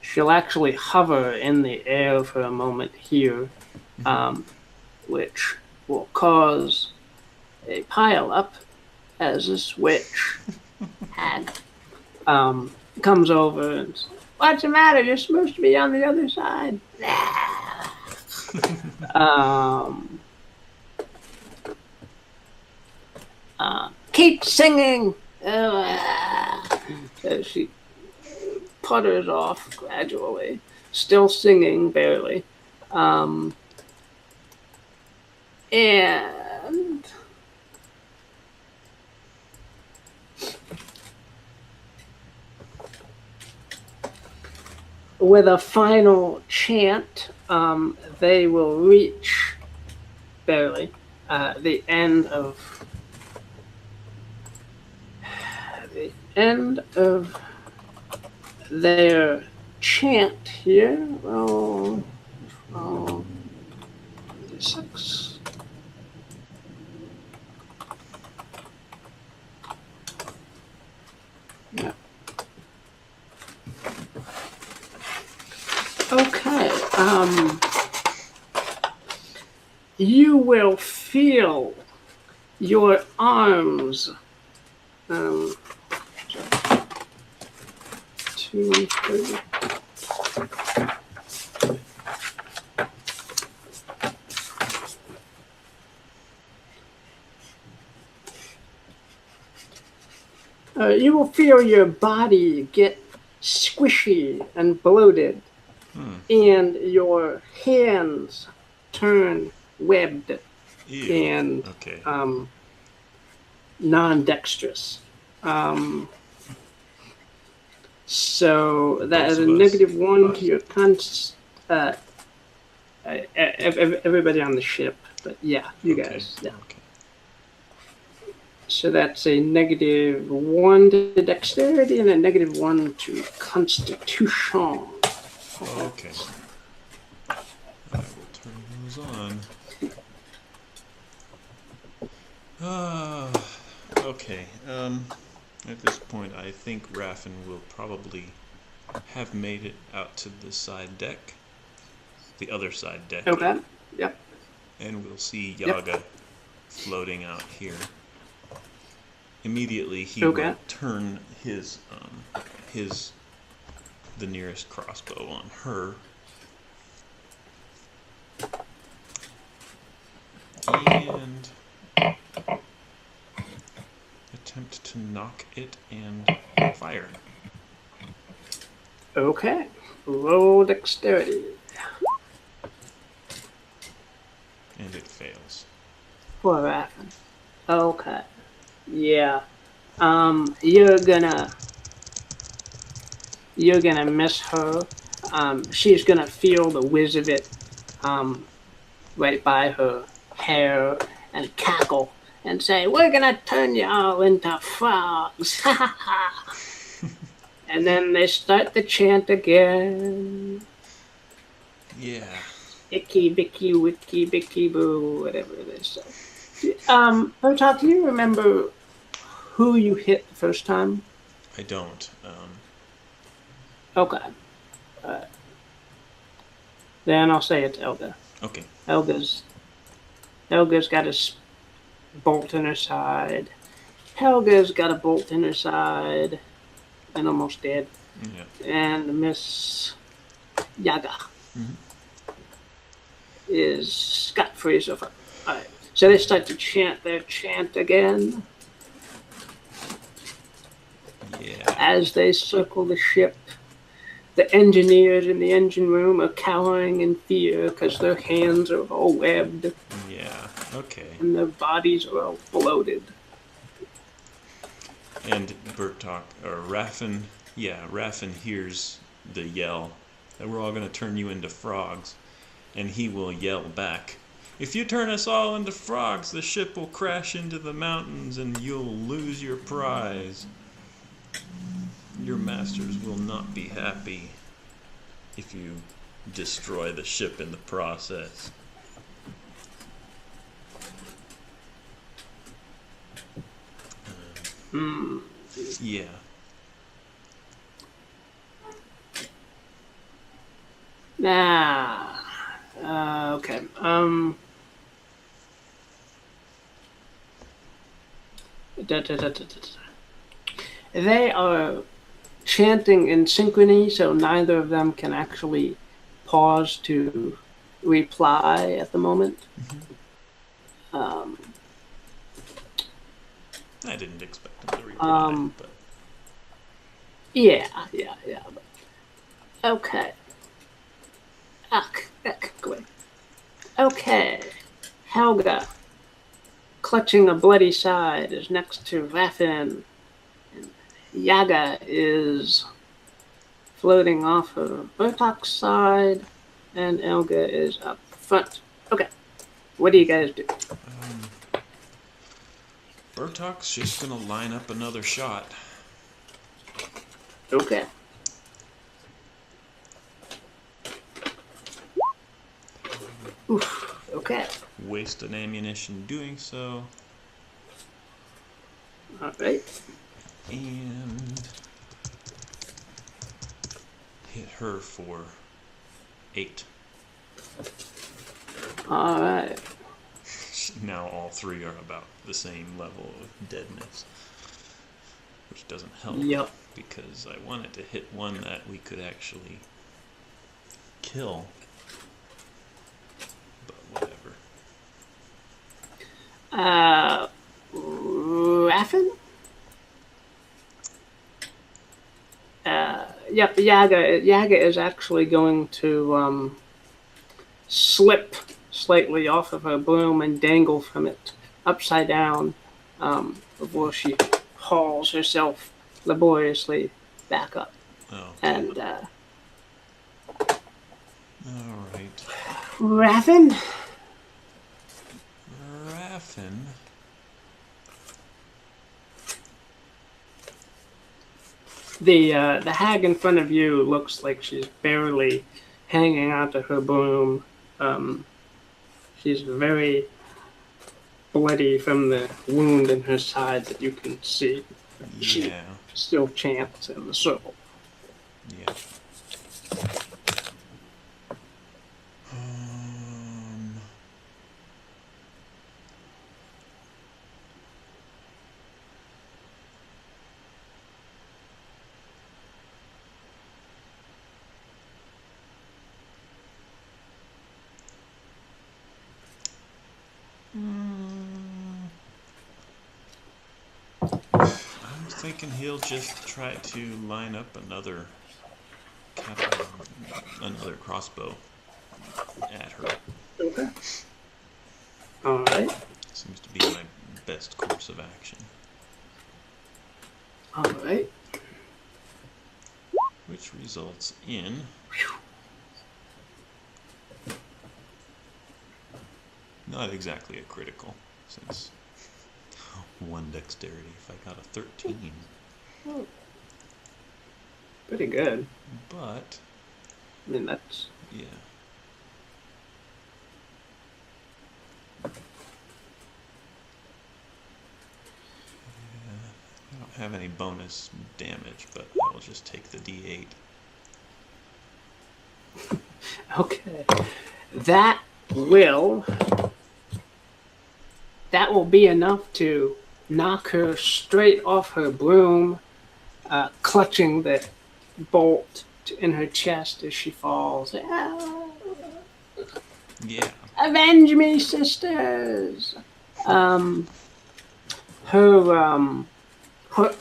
Speaker 2: she'll actually hover in the air for a moment here, which will cause a pile up as this witch hag comes over and says, "What's the matter? You're supposed to be on the other side." Keep singing. So she putters off gradually, still singing barely. And with a final chant, they will reach barely the end of their chant here. Oh, 6. Yeah. Okay. You will feel your arms. 2, 3. You will feel your body get squishy and bloated, and your hands turn webbed and non-dexterous. So that is a -1 to your everybody on the ship. But yeah, you guys. Yeah. Okay. So that's a -1 to dexterity and a -1 to constitution.
Speaker 1: Okay. goes on. Okay. At this point, I think Raffin will probably have made it out to the side deck. The other side deck.
Speaker 2: Okay. Yep.
Speaker 1: And we'll see Yaga floating out here. Immediately, he will turn the nearest crossbow on her. And attempt to knock it and fire.
Speaker 2: Okay. Roll dexterity.
Speaker 1: And it fails.
Speaker 2: For Raffin. Okay. Yeah. You're gonna miss her. She's gonna feel the whiz of it, right by her hair and cackle and say, "We're gonna turn you all into frogs." And then they start to chant again.
Speaker 1: Yeah.
Speaker 2: Icky, bicky, wicky, bicky, boo, whatever they say. Bertok, do you remember who you hit the first time?
Speaker 1: I don't.
Speaker 2: Okay. Then I'll say it's Elga.
Speaker 1: Okay.
Speaker 2: Elga's got a bolt in her side. Helga's got a bolt in her side. And almost dead.
Speaker 1: Yeah.
Speaker 2: And Miss Yaga is scot-free so far. All right. So they start to chant their chant again.
Speaker 1: Yeah.
Speaker 2: As they circle the ship, the engineers in the engine room are cowering in fear because their hands are all webbed.
Speaker 1: Yeah, okay.
Speaker 2: And their bodies are all bloated.
Speaker 1: And Raffin hears the yell that we're all going to turn you into frogs. And he will yell back, "If you turn us all into frogs, the ship will crash into the mountains and you'll lose your prize. Your masters will not be happy if you destroy the ship in the process." Yeah.
Speaker 2: Okay. They are chanting in synchrony, so neither of them can actually pause to reply at the moment.
Speaker 1: I didn't expect them to reply, but...
Speaker 2: Yeah. Okay. Okay. Helga, clutching a bloody side, is next to Raffin. Yaga is floating off her Bertok's side, and Elga is up front. Okay. What do you guys do?
Speaker 1: Bertok's just gonna line up another shot.
Speaker 2: Okay. Oof. Okay.
Speaker 1: Waste an ammunition doing so.
Speaker 2: All right.
Speaker 1: And hit her for 8.
Speaker 2: All right.
Speaker 1: Now all 3 are about the same level of deadness, which doesn't help.
Speaker 2: Yep.
Speaker 1: Because I wanted to hit one that we could actually kill. But whatever.
Speaker 2: Raffin? Yep, Yaga is actually going to slip slightly off of her broom and dangle from it upside down before she hauls herself laboriously back up.
Speaker 1: Oh.
Speaker 2: And
Speaker 1: all right.
Speaker 2: Raffin? The hag in front of you looks like she's barely hanging onto her broom. She's very bloody from the wound in her side that you can see. She
Speaker 1: Yeah.
Speaker 2: still chants in the circle.
Speaker 1: Yeah. Um, I'm thinking he'll just try to line up another another crossbow at her.
Speaker 2: Okay. All right.
Speaker 1: Seems to be my best course of action.
Speaker 2: All right.
Speaker 1: Which results in not exactly a critical, since 1 dexterity. If I got a 13,
Speaker 2: Oh, pretty good.
Speaker 1: but
Speaker 2: I mean, that's
Speaker 1: yeah. I don't have any bonus damage, but I'll just take the D8.
Speaker 2: okay. That will be enough to knock her straight off her broom, clutching the bolt in her chest as she falls. Ah,
Speaker 1: Yeah.
Speaker 2: avenge me, sisters! Her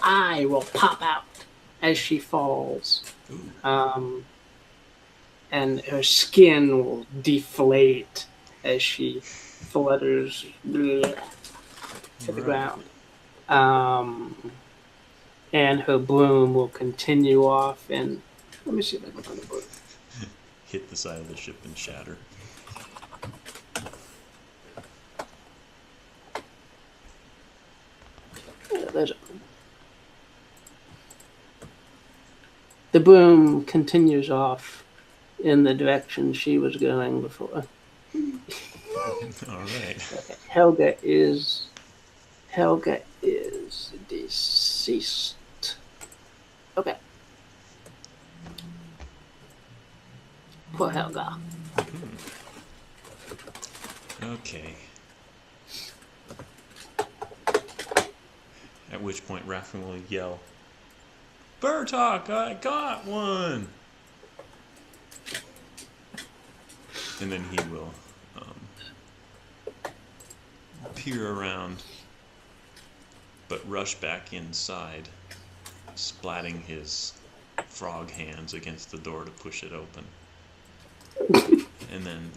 Speaker 2: eye will pop out as she falls.
Speaker 1: Ooh.
Speaker 2: And her skin will deflate as she flutters to the ground. And her broom will continue off, and let me see if I can find the broom.
Speaker 1: Hit the side of the ship and shatter.
Speaker 2: Yeah, there's it. The broom continues off in the direction she was going before.
Speaker 1: All right.
Speaker 2: Helga is deceased. Okay. Poor Helga.
Speaker 1: Okay. At which point Raffin will yell, "Bertok, I got one!" And then he will peer around, but rush back inside, splatting his frog hands against the door to push it open. And then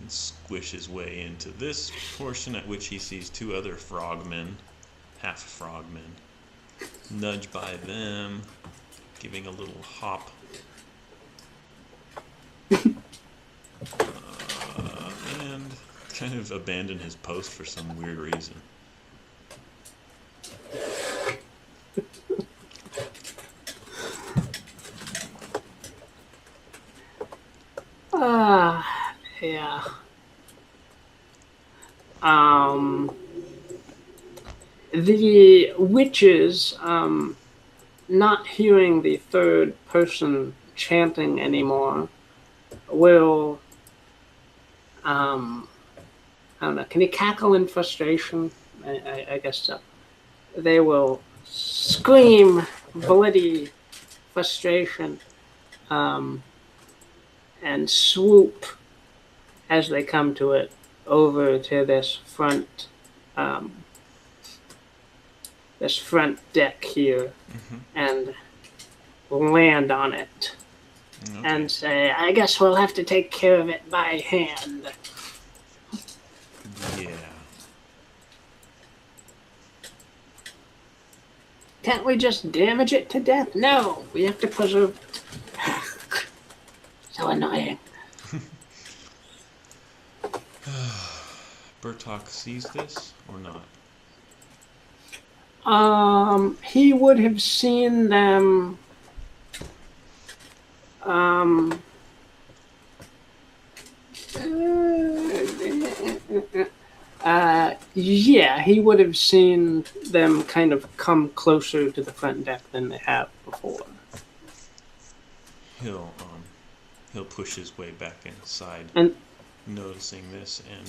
Speaker 1: squish his way into this portion, at which he sees 2 other frogmen, half frogmen, nudge by them, giving a little hop. And kind of abandon his post for some weird reason.
Speaker 2: Yeah. The witches, not hearing the third person chanting anymore, will, I don't know, can you cackle in frustration? I guess so. They will scream bloody frustration, and swoop as they come to it over to this front deck here, and land on it.
Speaker 1: Okay.
Speaker 2: And say, I guess we'll have to take care of it by hand.
Speaker 1: Yeah.
Speaker 2: Can't we just damage it to death? No, we have to preserve it. So annoying.
Speaker 1: Bertok sees this or not?
Speaker 2: He would have seen them. Yeah, he would have seen them kind of come closer to the front deck than they have before.
Speaker 1: He'll he'll push his way back inside,
Speaker 2: And
Speaker 1: noticing this, and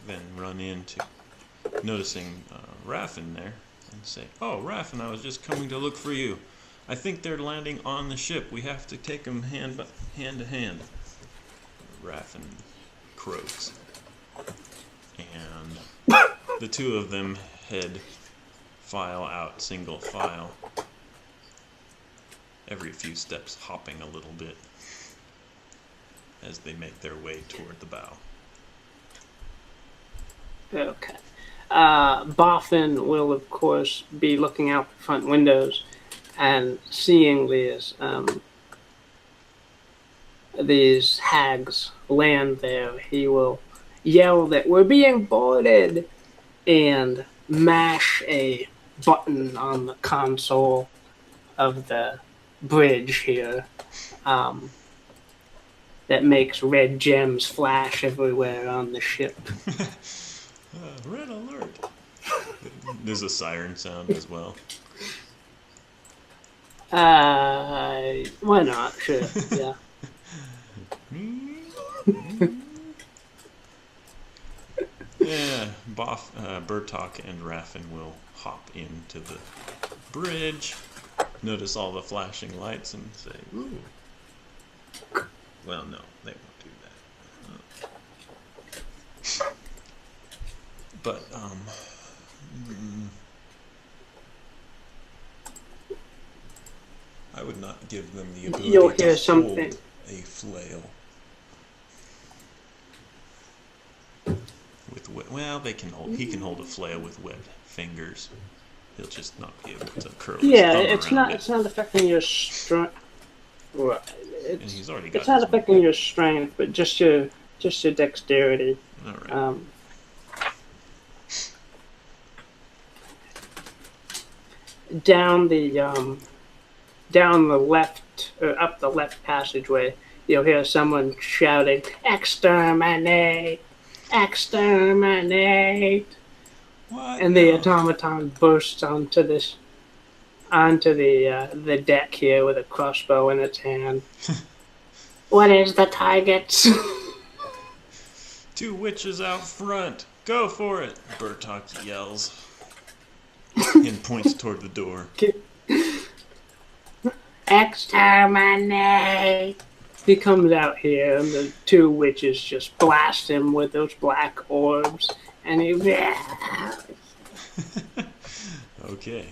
Speaker 1: then run into noticing Raffin there, and say, "Oh, Raffin, I was just coming to look for you. I think they're landing on the ship. We have to take them hand to hand." Raffin croaks, and the two of them head file out, single file, every few steps hopping a little bit as they make their way toward the bow.
Speaker 2: okay. Boffin will, of course, be looking out the front windows and seeing these hags land there. He will yell that we're being boarded and mash a button on the console of the bridge here that makes red gems flash everywhere on the ship.
Speaker 1: Red alert! There's a siren sound as well.
Speaker 2: Why not? Sure, yeah.
Speaker 1: Yeah, Bertok and Raffin will hop into the bridge, notice all the flashing lights, and say, "Ooh." Well, no, they won't do that. But, I would not give them the ability
Speaker 2: You'll
Speaker 1: to
Speaker 2: hear
Speaker 1: hold
Speaker 2: something.
Speaker 1: a flail. Well, they can hold. He can hold a flail with webbed fingers. He'll just not be able to curl his
Speaker 2: Yeah,
Speaker 1: thumb
Speaker 2: it's
Speaker 1: around
Speaker 2: not.
Speaker 1: it.
Speaker 2: It's not affecting your strength.
Speaker 1: And he's already got
Speaker 2: It's not
Speaker 1: his
Speaker 2: affecting your strength, but just your dexterity.
Speaker 1: All right.
Speaker 2: Down the left or up the left passageway, you'll hear someone shouting, "Exterminate! Exterminate!"
Speaker 1: What?
Speaker 2: And the
Speaker 1: No.
Speaker 2: automaton bursts onto the deck here with a crossbow in its hand. What is the target?
Speaker 1: 2 witches out front. Go for it! Bertok yells and points toward the door.
Speaker 2: Exterminate! He comes out here, and the 2 witches just blast him with those black orbs, and he.
Speaker 1: Okay.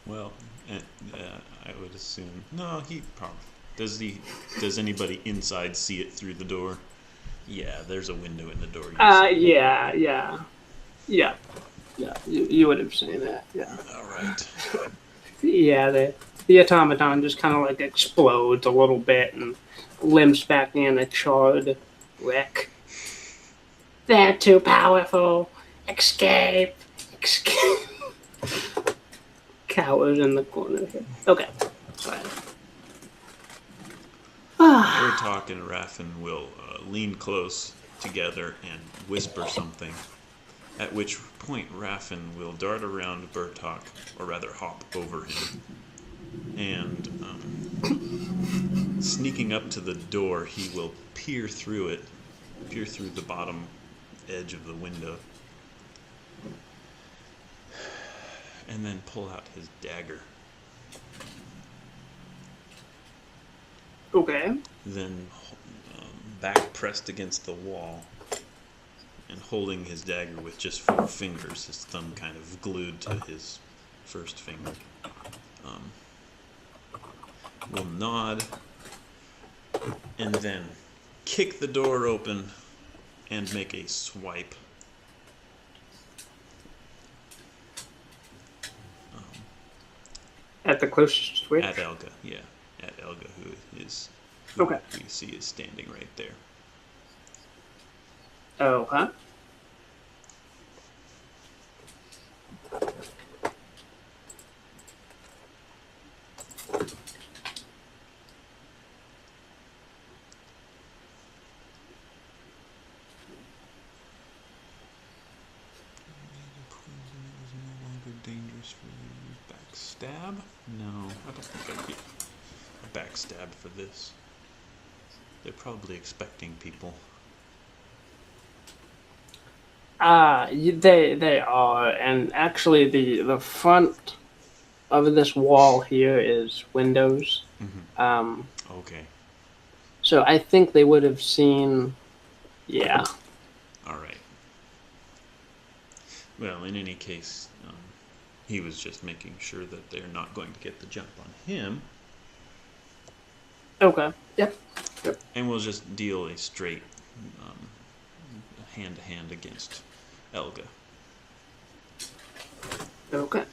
Speaker 1: Well, I would assume no. He probably does. Does anybody inside see it through the door? Yeah, there's a window in the door.
Speaker 2: Yeah. You would have seen that. Yeah.
Speaker 1: All right.
Speaker 2: Yeah. The automaton just kind of like explodes a little bit and limps back in a charred wreck. They're too powerful. Escape. Cowers in the corner here. Okay. Fine.
Speaker 1: Bertok and Raffin will lean close together and whisper something, at which point Raffin will dart around Bertok, or rather hop over him, and sneaking up to the door, he will peer through the bottom edge of the window, and then pull out his dagger.
Speaker 2: Okay.
Speaker 1: Then back pressed against the wall and holding his dagger with just 4 fingers, his thumb kind of glued to his first finger. Will nod and then kick the door open and make a swipe.
Speaker 2: At the closest switch?
Speaker 1: At Elga, yeah. At Elga, who
Speaker 2: Okay.
Speaker 1: we see is standing right there.
Speaker 2: Oh, huh?
Speaker 1: dangerous for you. Backstab? No, I don't think I'd get a backstab for this. They're probably expecting people.
Speaker 2: They are, and actually the front of this wall here is windows.
Speaker 1: Mm-hmm. Okay.
Speaker 2: So I think they would have seen, yeah.
Speaker 1: All right. Well, in any case, he was just making sure that they're not going to get the jump on him.
Speaker 2: Okay. Yep.
Speaker 1: And we'll just deal a straight hand-to-hand against Elga.
Speaker 2: Okay.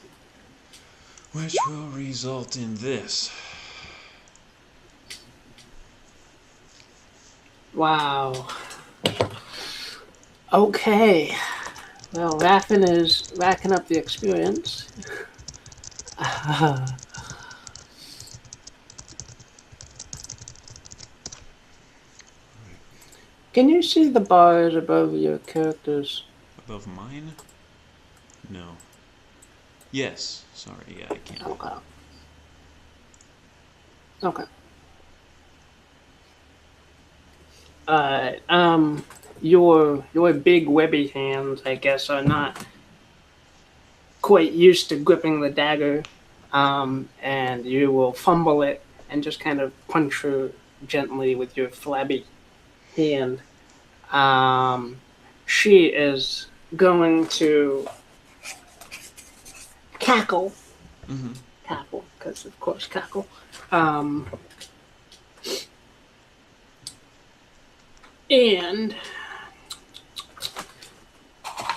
Speaker 1: Which will result in this.
Speaker 2: Wow. Okay. Well, Raffin is racking up the experience. Can you see the bars above your characters?
Speaker 1: Above mine? No. Yes. Sorry, yeah, I can.
Speaker 2: Okay. Okay. Your big webby hands, I guess, are not quite used to gripping the dagger, and you will fumble it and just kind of punch her gently with your flabby hand. She is going to cackle.
Speaker 1: Mm-hmm.
Speaker 2: Cackle, because of course cackle. And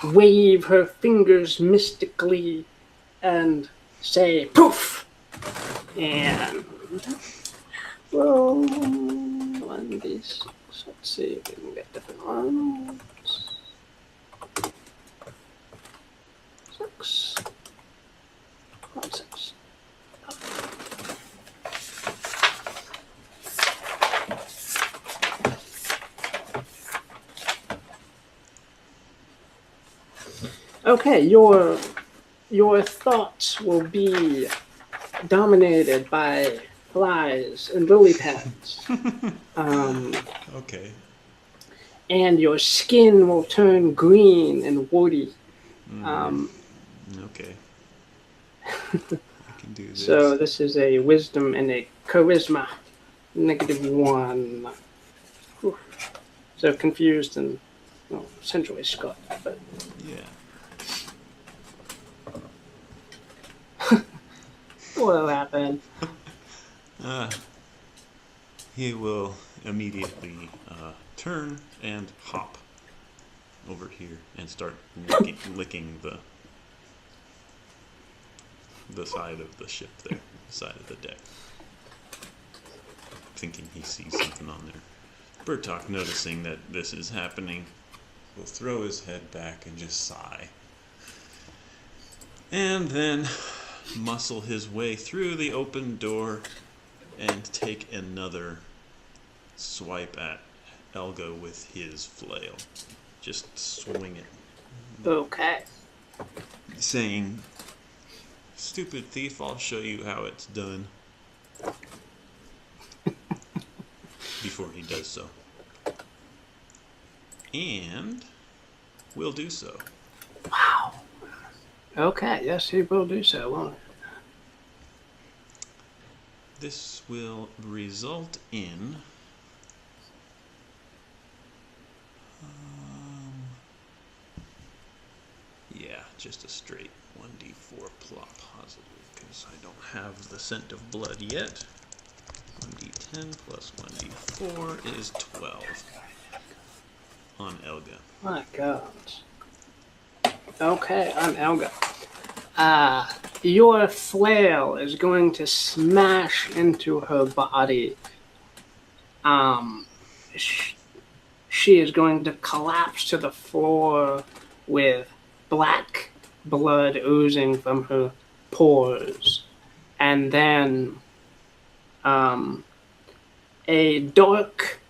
Speaker 2: wave her fingers mystically and say poof. And roll 1d6. Let's see if we can get different ones. 6. Not 6. Okay, your thoughts will be dominated by flies and lily pads.
Speaker 1: Okay.
Speaker 2: And your skin will turn green and woody.
Speaker 1: Okay. I can do this.
Speaker 2: So this is a wisdom and a charisma. -1. Whew. So confused and essentially Scott, but
Speaker 1: yeah.
Speaker 2: what'll happen?
Speaker 1: He will immediately turn and hop over here and start licking the side of the ship there, side of the deck, thinking he sees something on there. Bertok, noticing that this is happening, will throw his head back and just sigh, and then muscle his way through the open door and take another swipe at Elga with his flail. Just swing it.
Speaker 2: Okay.
Speaker 1: Saying, "Stupid thief, I'll show you how it's done." Before he does so. And will do so.
Speaker 2: Wow. Okay, yes, he will do so, won't it?
Speaker 1: This will result in just a straight 1d4 plot positive, because I don't have the scent of blood yet. 1d10 plus 1d4 is 12 on Elga.
Speaker 2: My God. Okay, on Elga. Your flail is going to smash into her body. She is going to collapse to the floor with black blood oozing from her pores. And then a dark,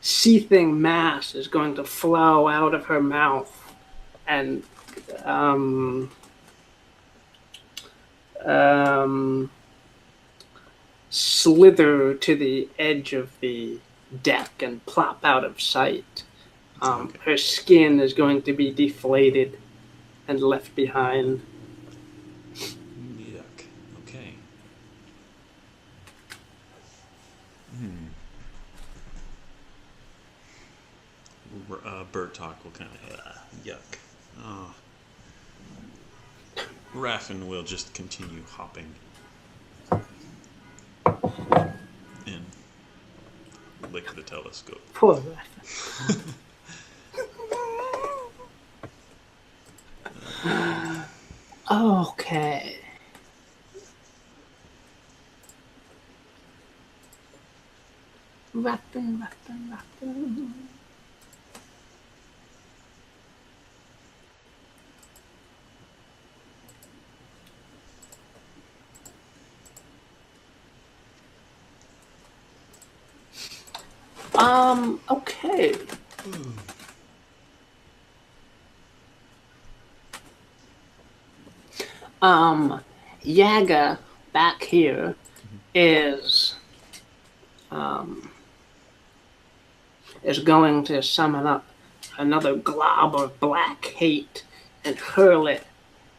Speaker 2: seething mass is going to flow out of her mouth. And slither to the edge of the deck and plop out of sight.
Speaker 1: Okay.
Speaker 2: Her skin is going to be deflated and left behind.
Speaker 1: Yuck. Okay. Bertok will kind of yuck. Oh. Raffin will just continue hopping and lick the telescope.
Speaker 2: Poor Raffin. Okay. Raffin. Okay. Yaga back here is going to summon up another glob of black hate and hurl it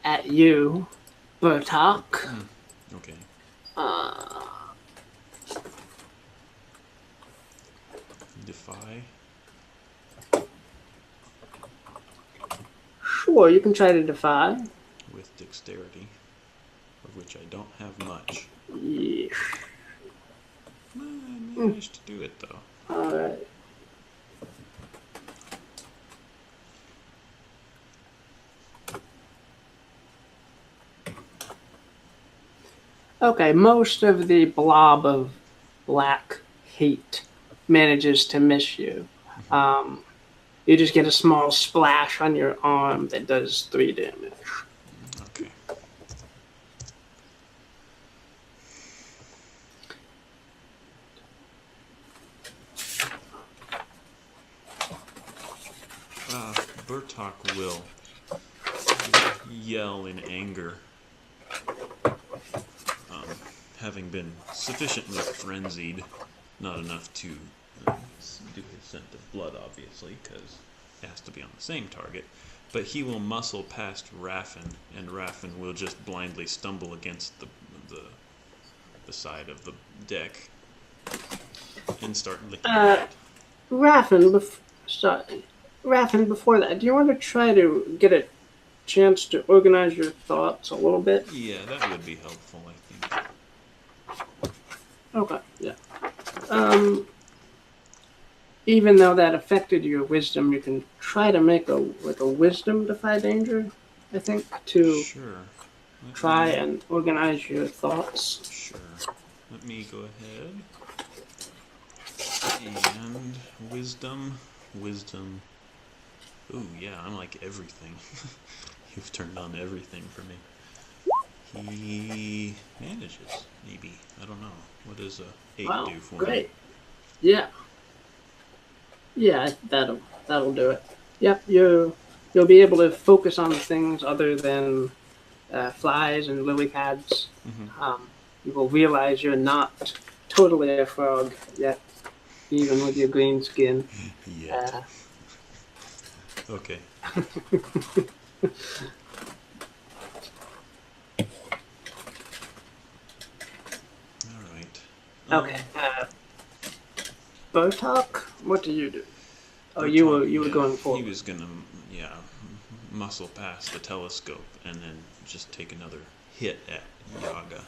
Speaker 2: at you, Bertok.
Speaker 1: Okay. Defy.
Speaker 2: Sure, you can try to defy.
Speaker 1: With dexterity, of which I don't have much.
Speaker 2: Yeah.
Speaker 1: I managed to do it though.
Speaker 2: Alright. Okay, most of the blob of black heat manages to miss you. You just get a small splash on your arm that does 3 damage.
Speaker 1: Okay. Bertok will yell in anger, having been sufficiently frenzied, not enough to do his scent of blood, obviously, because it has to be on the same target. But he will muscle past Raffin, and Raffin will just blindly stumble against the side of the deck and start licking it.
Speaker 2: Raffin, before that, do you want to try to get a chance to organize your thoughts a little bit?
Speaker 1: Yeah, that would be helpful, I think.
Speaker 2: Okay, yeah. Even though that affected your wisdom, you can try to make a wisdom defy danger, I think, to
Speaker 1: Sure.
Speaker 2: try and organize your thoughts.
Speaker 1: Sure. Let me go ahead. And wisdom. Ooh, yeah, I'm like everything. You've turned on everything for me. He manages, maybe. I don't know. What does a 8 do for
Speaker 2: great.
Speaker 1: me?
Speaker 2: Yeah. Yeah, that'll do it. Yep, you'll be able to focus on things other than flies and lily pads.
Speaker 1: Mm-hmm.
Speaker 2: You will realize you're not totally a frog yet, even with your green skin.
Speaker 1: Yet. Okay. All right.
Speaker 2: Okay. Bertok, what do you do? Oh, you were going forward.
Speaker 1: He was gonna, muscle past the telescope and then just take another hit at Yaga.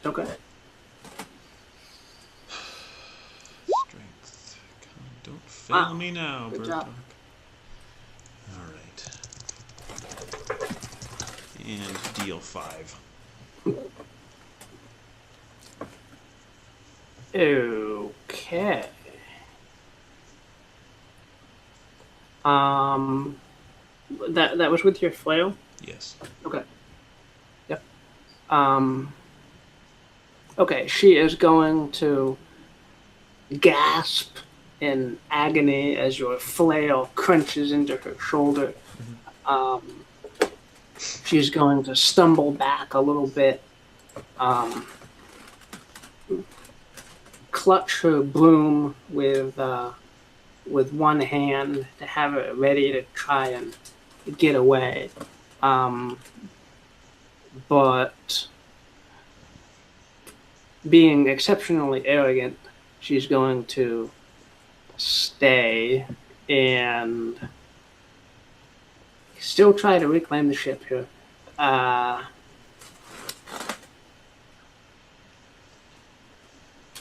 Speaker 2: Okay.
Speaker 1: Strength. Come on, don't fail me now,
Speaker 2: Good
Speaker 1: Bertok.
Speaker 2: job.
Speaker 1: All right. And deal 5.
Speaker 2: Okay. That was with your flail?
Speaker 1: Yes.
Speaker 2: Okay. Yep. Okay, she is going to gasp in agony as your flail crunches into her shoulder. she's going to stumble back a little bit, clutch her broom with one hand to have it ready to try and get away. But being exceptionally arrogant, she's going to stay and still try to reclaim the ship here.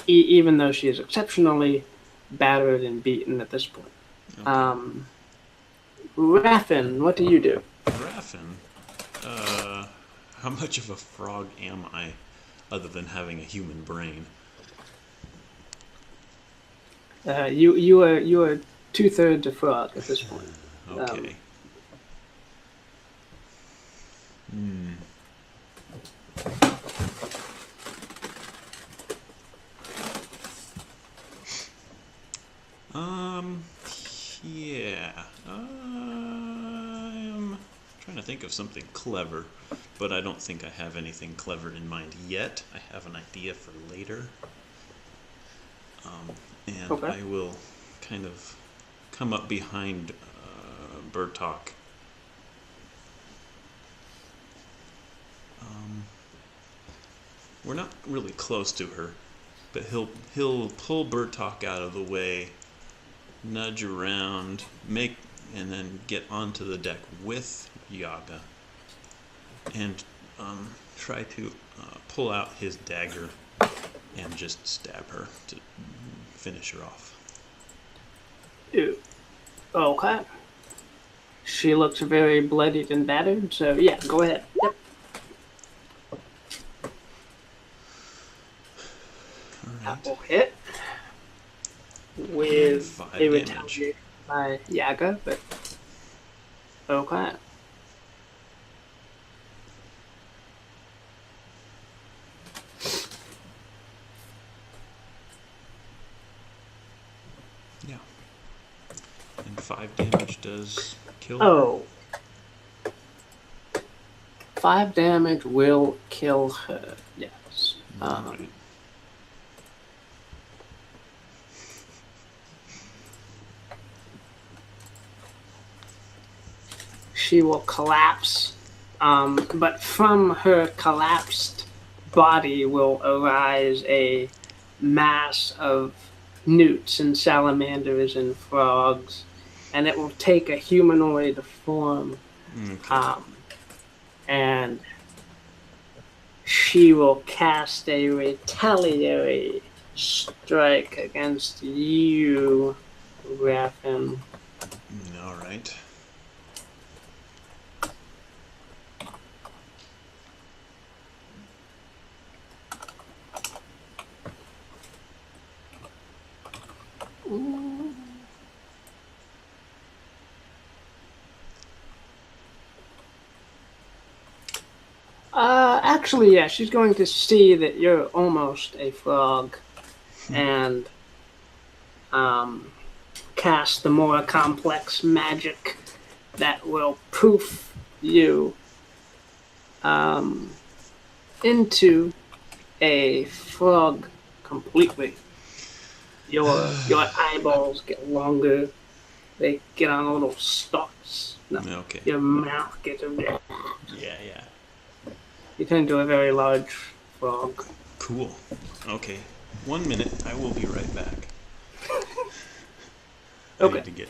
Speaker 2: Even though she is exceptionally battered and beaten at this point. Okay. Raffin, what do you do?
Speaker 1: Raffin? How much of a frog am I, other than having a human brain?
Speaker 2: You are 2/3 a frog at this point.
Speaker 1: Okay. Yeah. I'm trying to think of something clever, but I don't think I have anything clever in mind yet. I have an idea for later. And okay. I will kind of come up behind Bertok. We're not really close to her, but he'll pull Bertok out of the way, nudge around, and then get onto the deck with Yaga, and try to pull out his dagger and just stab her to finish her off.
Speaker 2: Ew. Okay. She looks very bloodied and battered, so yeah, go ahead. Yep. That will hit with a retaliation by Yaga, but okay.
Speaker 1: Yeah. And 5 damage does kill her.
Speaker 2: Oh. 5 damage will kill her, yes.
Speaker 1: Right.
Speaker 2: She will collapse, but from her collapsed body will arise a mass of newts and salamanders and frogs, and it will take a humanoid form. Okay. And she will cast a retaliatory strike against you, Raffin.
Speaker 1: All right.
Speaker 2: Actually, yeah, she's going to see that you're almost a frog and cast the more complex magic that will poof you into a frog completely. Your eyeballs get longer. They get on little stalks. No,
Speaker 1: okay.
Speaker 2: Your mouth gets a...
Speaker 1: Yeah.
Speaker 2: You turn into a very large frog.
Speaker 1: Cool. Okay. 1 minute. I will be right back.
Speaker 2: Okay.
Speaker 1: I need to get...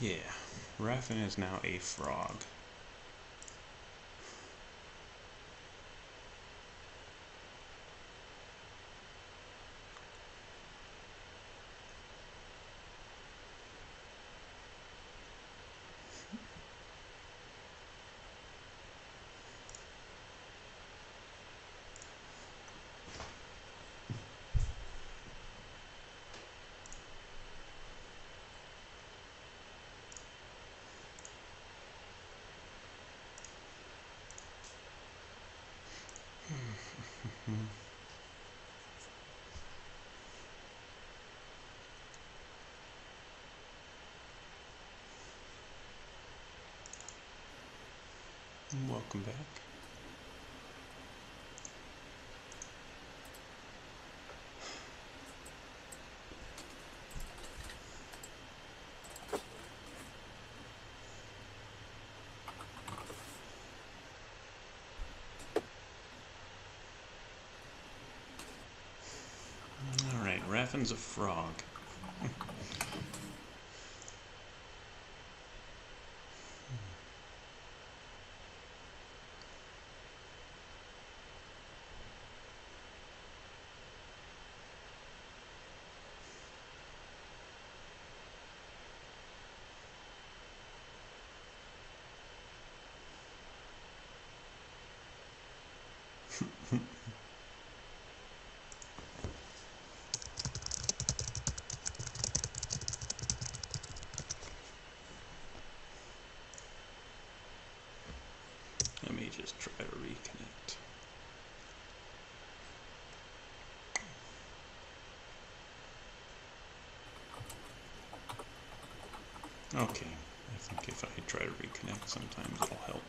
Speaker 1: Yeah, Raffin is now a frog. Welcome back. Alright, Raffin's a frog. Let me just try to reconnect. Okay, I think if I try to reconnect, sometimes it'll help.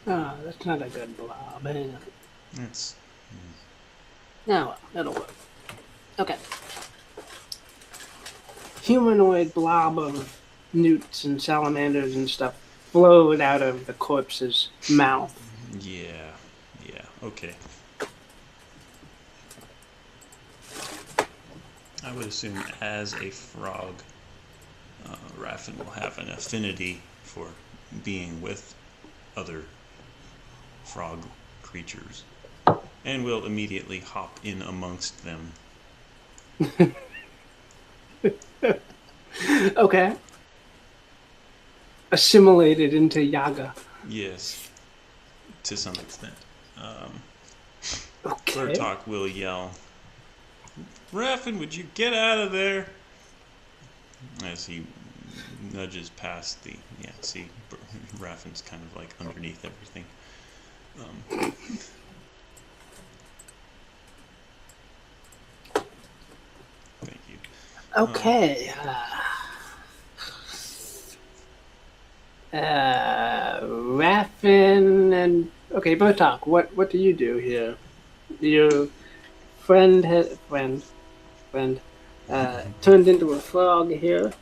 Speaker 2: Oh, that's not a good blob.
Speaker 1: That's...
Speaker 2: Now, that'll work. Okay. Humanoid blob of newts and salamanders and stuff flowed out of the corpse's mouth.
Speaker 1: Yeah, okay. I would assume as a frog, Raffin will have an affinity for being with other frog creatures and will immediately hop in amongst them.
Speaker 2: Okay. Assimilated into Yaga.
Speaker 1: Yes, to some extent.
Speaker 2: Okay.
Speaker 1: Bertok will yell, "Raffin, would you get out of there?" As he nudges past the... Yeah, see, Raffin's kind of like underneath everything. Thank you.
Speaker 2: Okay. Raffin and... Okay, Bertok, what do you do here? Your friend turned into a frog here.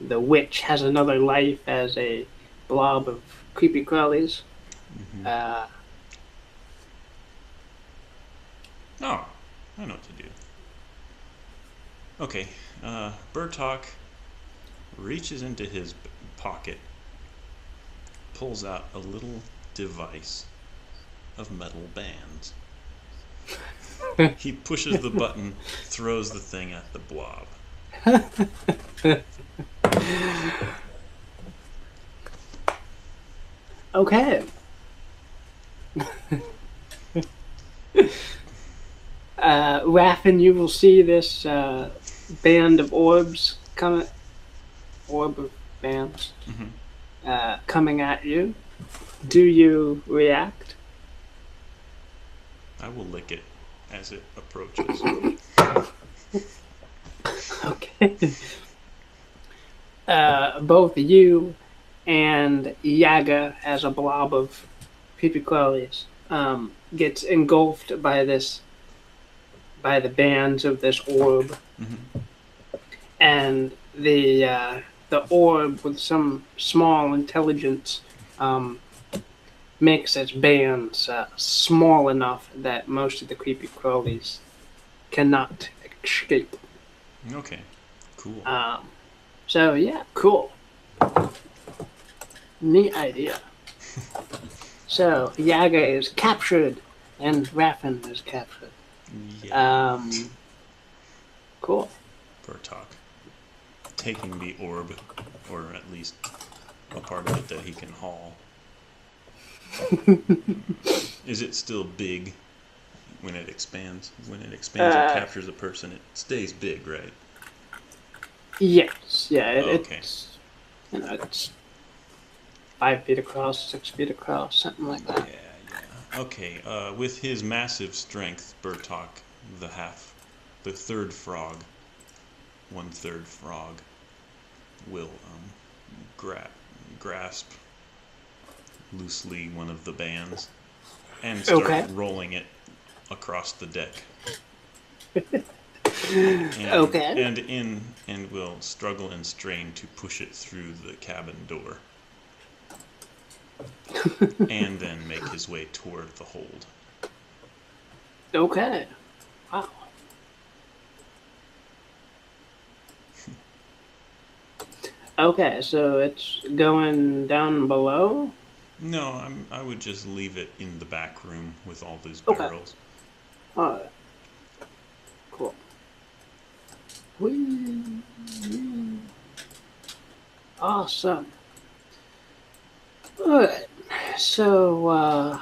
Speaker 2: The witch has another life as a blob of creepy crawlies.
Speaker 1: Mm-hmm. Oh, I know what to do. Okay, Bertok reaches into his pocket, pulls out a little device of metal bands. He pushes the button, throws the thing at the blob.
Speaker 2: Okay. Raffin, you will see this band of orbs coming. Orb of bands coming at you. Do you react?
Speaker 1: I will lick it as it approaches.
Speaker 2: Okay. Both you and Yaga, as a blob of creepy crawlies, gets engulfed by this by the bands of this orb, and the orb, with some small intelligence, makes its bands small enough that most of the creepy crawlies cannot escape.
Speaker 1: Okay, cool.
Speaker 2: So yeah, cool. Neat idea. So Yaga is captured and Raffin is captured.
Speaker 1: Yeah.
Speaker 2: Cool.
Speaker 1: Bertok. Taking the orb, or at least a part of it that he can haul. Is it still big when it expands? When it expands and captures a person, it stays big, right?
Speaker 2: Yes. Yeah.
Speaker 1: Okay.
Speaker 2: It's 5 feet across, 6 feet across, something like that.
Speaker 1: Yeah. Okay. With his massive strength, Bertok, the third frog, 1/3 frog, will grasp loosely one of the bands and start rolling it across the deck. And will struggle and strain to push it through the cabin door. And then make his way toward the hold.
Speaker 2: Okay. Wow. Okay, so it's going down below?
Speaker 1: No, I would just leave it in the back room with all these barrels.
Speaker 2: Alright. Cool. Awesome. Alright. So, wow.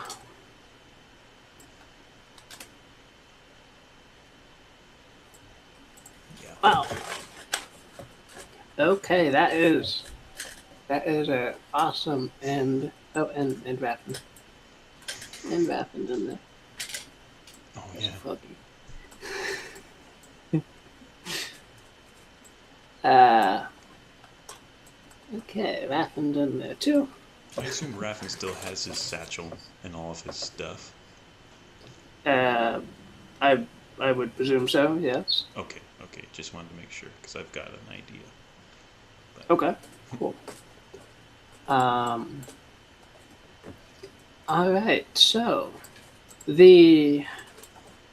Speaker 2: Okay, that is a awesome and Raffin. And Raffin's in there.
Speaker 1: Oh yeah.
Speaker 2: Okay, Raffin's in there too.
Speaker 1: I assume Raffin still has his satchel and all of his stuff.
Speaker 2: I would presume so, yes.
Speaker 1: Okay. Just wanted to make sure, because I've got an idea. But...
Speaker 2: Okay, cool. Alright, so the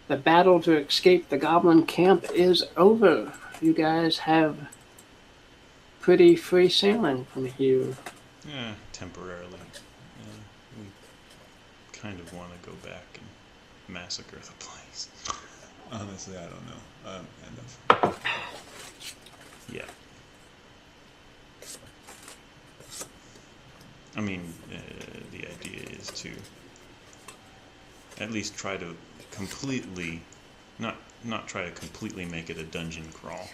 Speaker 2: battle to escape the goblin camp is over. You guys have pretty free sailing from here.
Speaker 1: Yeah, temporarily. We kind of want to go back and massacre the place. Honestly, I don't know. Yeah. I mean, the idea is to at least try to completely, not try to completely make it a dungeon crawl,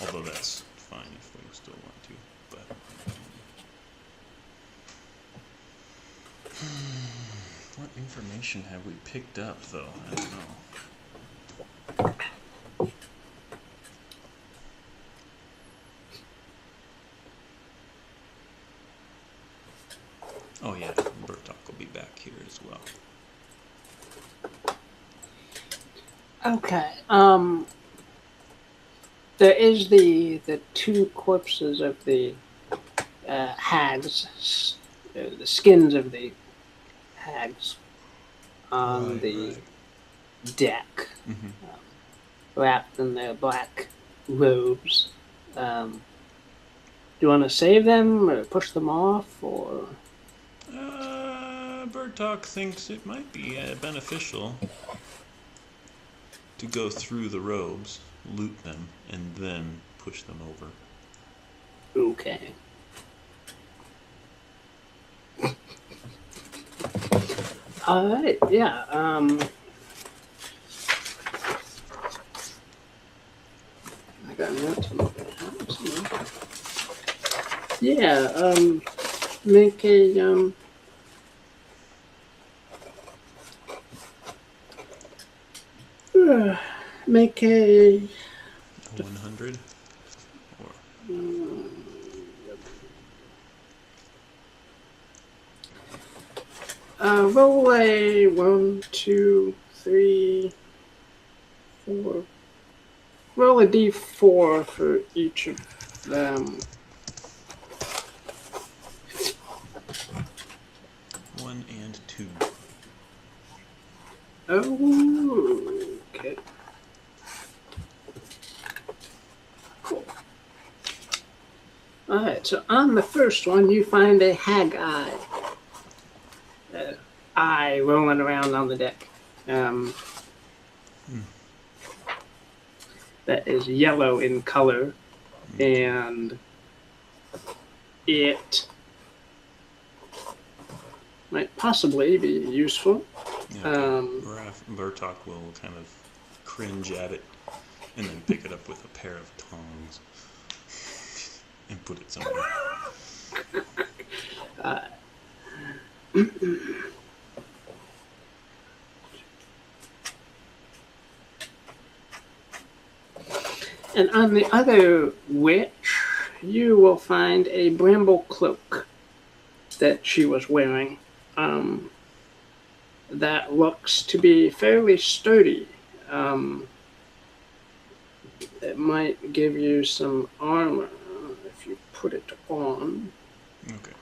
Speaker 1: although that's fine if we still want to, but... What information have we picked up, though? I don't know. Oh yeah, Bertok will be back here as well.
Speaker 2: Okay. There is the 2 corpses of the hags, the skins of the hags on the deck, wrapped in their black robes. Do you want to save them or push them off, or?
Speaker 1: Bertok thinks it might be beneficial to go through the robes, loot them, and then push them over.
Speaker 2: Okay. Alright, yeah, I got notes from the house. Yeah, make a, make a
Speaker 1: 100?
Speaker 2: Roll a 1, 2, 3, 4. Roll a d4 for each of them.
Speaker 1: 1 and 2.
Speaker 2: Oh, okay. Cool. Alright, so on the first one, you find a hag eye rolling around on the deck. That is yellow in color, and it might possibly be useful.
Speaker 1: Yeah, Bertok will kind of cringe at it and then pick it up with a pair of tongs and put it somewhere.
Speaker 2: And on the other witch, you will find a bramble cloak that she was wearing. That looks to be fairly sturdy. It might give you some armor if you put it on.
Speaker 1: Okay.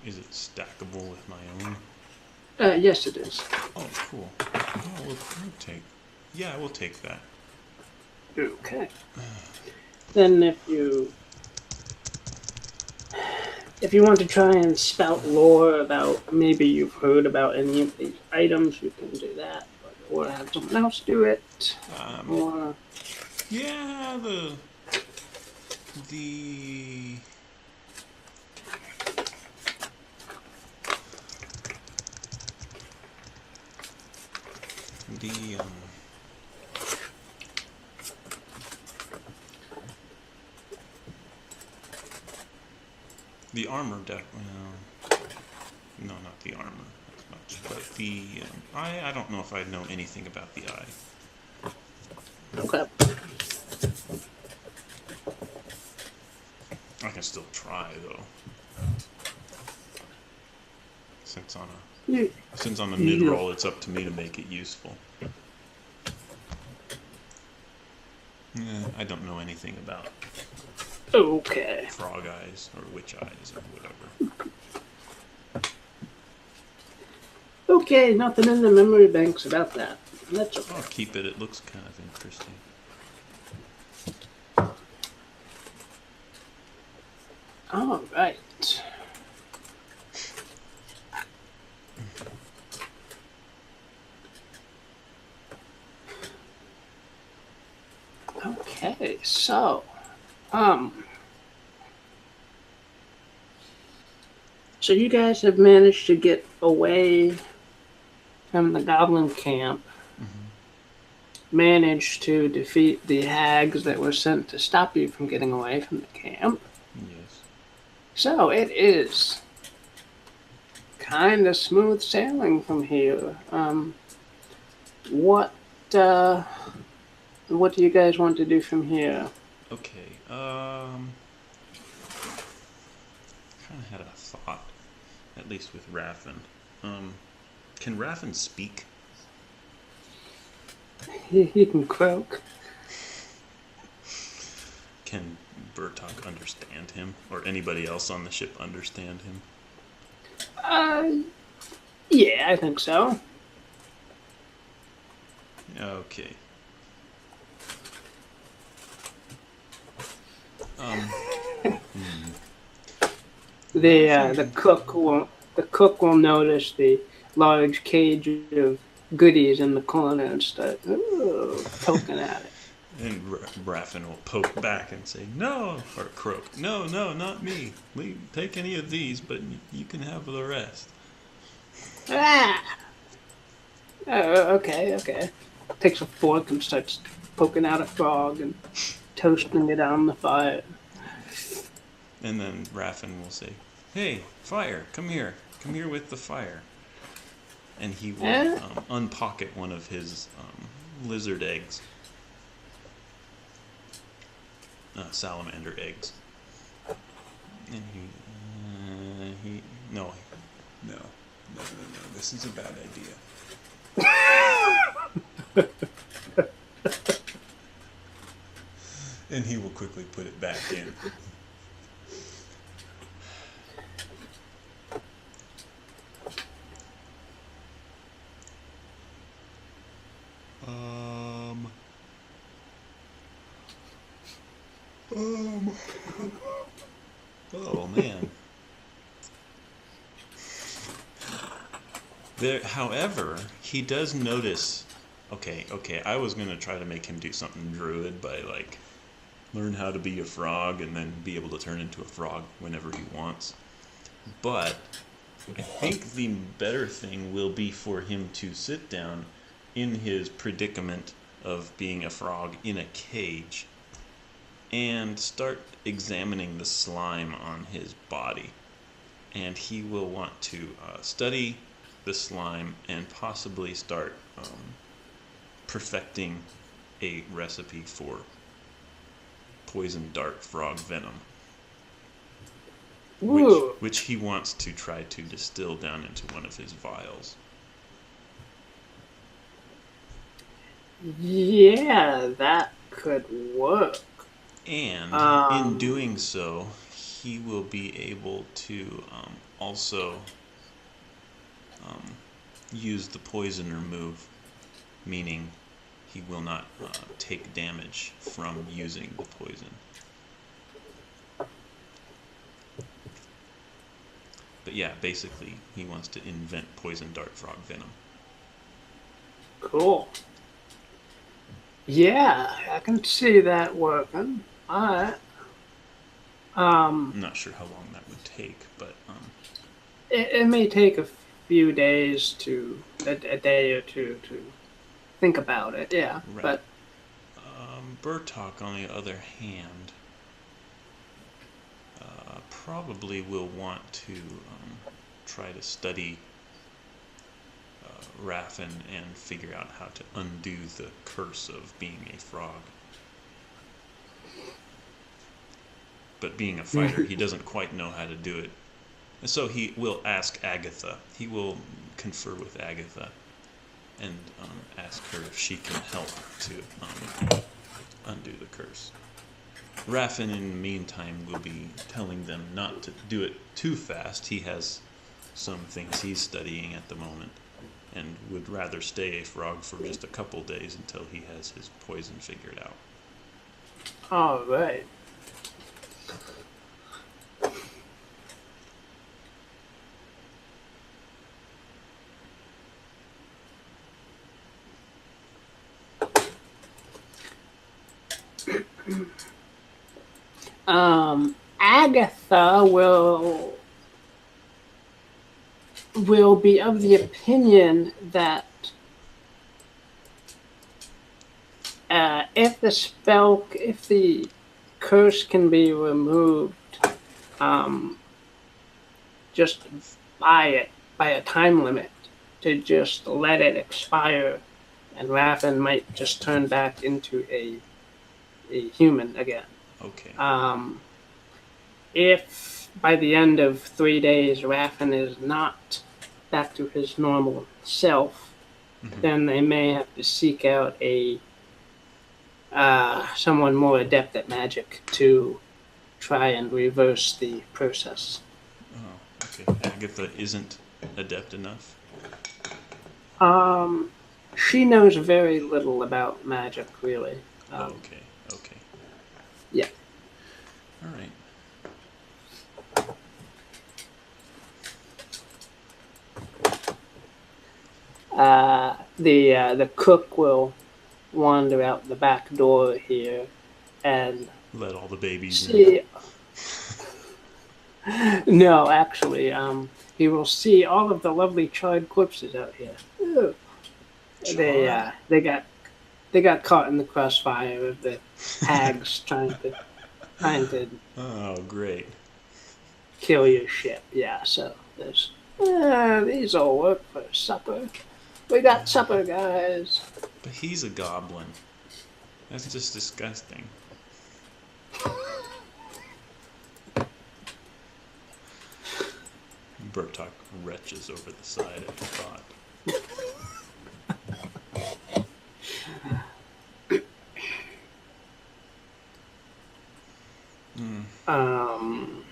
Speaker 1: Is it stackable with my own?
Speaker 2: Yes, it is.
Speaker 1: Oh, cool. Oh, we'll take. Yeah, we'll take that.
Speaker 2: Okay. Then if you want to try and spout lore about maybe you've heard about any of these items, you can do that, or have someone else do it. Or
Speaker 1: yeah, the the armor no, not the armor as much, but the I don't know if I know anything about the eye.
Speaker 2: okay.
Speaker 1: I can still try though. Since on a mid-roll, it's up to me to make it useful. Yeah, I don't know anything about
Speaker 2: Okay.
Speaker 1: frog eyes or witch eyes or whatever.
Speaker 2: Okay, nothing in the memory banks about that. That's okay.
Speaker 1: I'll keep it. It looks kind of interesting.
Speaker 2: All right. Okay, so, so you guys have managed to get away from the goblin camp, managed to defeat the hags that were sent to stop you from getting away from the camp.
Speaker 1: Yes.
Speaker 2: So it is kind of smooth sailing from here. What do you guys want to do from here?
Speaker 1: Okay. Kind of had a thought, at least with Raffin. Can Raffin speak?
Speaker 2: He can croak.
Speaker 1: Can Bertok understand him, or anybody else on the ship understand him?
Speaker 2: Yeah, I think so.
Speaker 1: Okay.
Speaker 2: The cook will notice the large cage of goodies in the corner and start poking at it.
Speaker 1: And Raffin will poke back and say, "No," or croak, "No, not me. Take any of these, but you can have the rest."
Speaker 2: Ah! Oh, okay. Takes a fork and starts poking out a frog and toasting it on the fire.
Speaker 1: And then Raffin will say, "Hey, fire, come here with the fire." And he will unpocket one of his lizard eggs. Salamander eggs. And no, this is a bad idea. And he will quickly put it back in. Oh man. However, he does notice. Okay. I was gonna try to make him do something druid by like learn how to be a frog and then be able to turn into a frog whenever he wants. But I think the better thing will be for him to sit down in his predicament of being a frog in a cage and start examining the slime on his body. And he will want to study the slime and possibly start perfecting a recipe for poison dart frog venom, which he wants to try to distill down into one of his vials.
Speaker 2: Yeah, that could work.
Speaker 1: And in doing so, he will be able to also use the poisoner move, meaning he will not take damage from using the poison. But yeah, basically, he wants to invent poison dart frog venom.
Speaker 2: Cool. Yeah, I can see that working. Alright.
Speaker 1: I'm not sure how long that would take, but
Speaker 2: it may take a few days to a day or two to think about it. Yeah,
Speaker 1: right.
Speaker 2: But
Speaker 1: Bertok, on the other hand, probably will want to try to study Raffin and figure out how to undo the curse of being a frog. But being a fighter, he doesn't quite know how to do it. And so he will ask Agatha. He will confer with Agatha and ask her if she can help to undo the curse. Raffin, in the meantime, will be telling them not to do it too fast. He has some things he's studying at the moment and would rather stay a frog for just a couple days until he has his poison figured out.
Speaker 2: all right. Agatha will be of the opinion that if the curse can be removed, just by a time limit, to just let it expire, and Raffin might just turn back into a human again.
Speaker 1: Okay.
Speaker 2: If by the end of 3 days Raffin is not back to his normal self, then they may have to seek out someone more adept at magic to try and reverse the process.
Speaker 1: Oh, okay. Agatha isn't adept enough?
Speaker 2: She knows very little about magic, really.
Speaker 1: Okay.
Speaker 2: Yeah.
Speaker 1: All right.
Speaker 2: The cook will wander out the back door here and
Speaker 1: let all the babies
Speaker 2: see. No, actually, he will see all of the lovely charred corpses out here. Ooh. They got caught in the crossfire of the hags trying to
Speaker 1: Oh, great.
Speaker 2: kill your ship. Yeah, so there's these all work for supper. We got supper, guys.
Speaker 1: But he's a goblin. That's just disgusting. Bertok retches over the side at the thought.
Speaker 2: Um,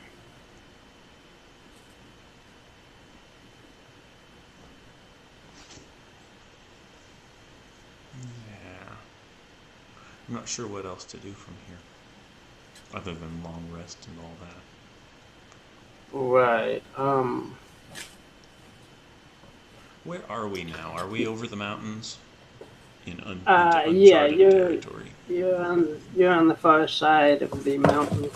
Speaker 1: Yeah. I'm not sure what else to do from here, other than long rest and all that.
Speaker 2: right.
Speaker 1: Where are we now? Are we over the mountains? Into
Speaker 2: Yeah,
Speaker 1: uncharted territory.
Speaker 2: you're on the far side of the mountain.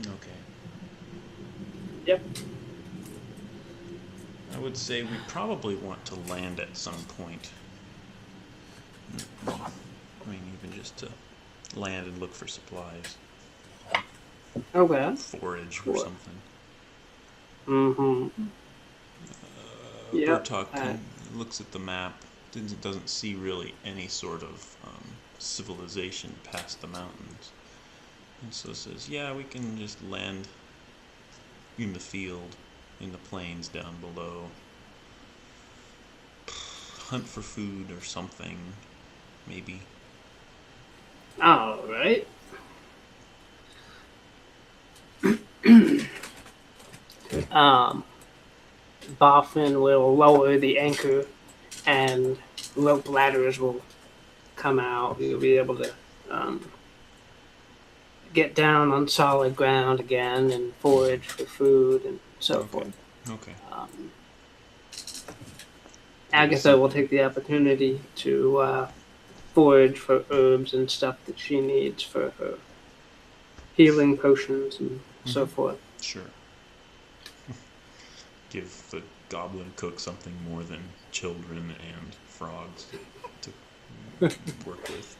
Speaker 1: Okay.
Speaker 2: Yep.
Speaker 1: I would say we probably want to land at some point. I mean, even just to land and look for supplies.
Speaker 2: Okay.
Speaker 1: Forage or something.
Speaker 2: Mm-hmm. Yep.
Speaker 1: Bertok looks at the map, doesn't see really any sort of civilization past the mountains. And so says, yeah, we can just land in the field, in the plains down below. Hunt for food or something, maybe.
Speaker 2: All right. Boffin will lower the anchor, and rope ladders will come out. You'll be able to get down on solid ground again and forage for food and so forth.
Speaker 1: Okay.
Speaker 2: Agatha will take the opportunity to forage for herbs and stuff that she needs for her healing potions and so forth.
Speaker 1: Sure. Give the goblin cook something more than children and frogs to work with.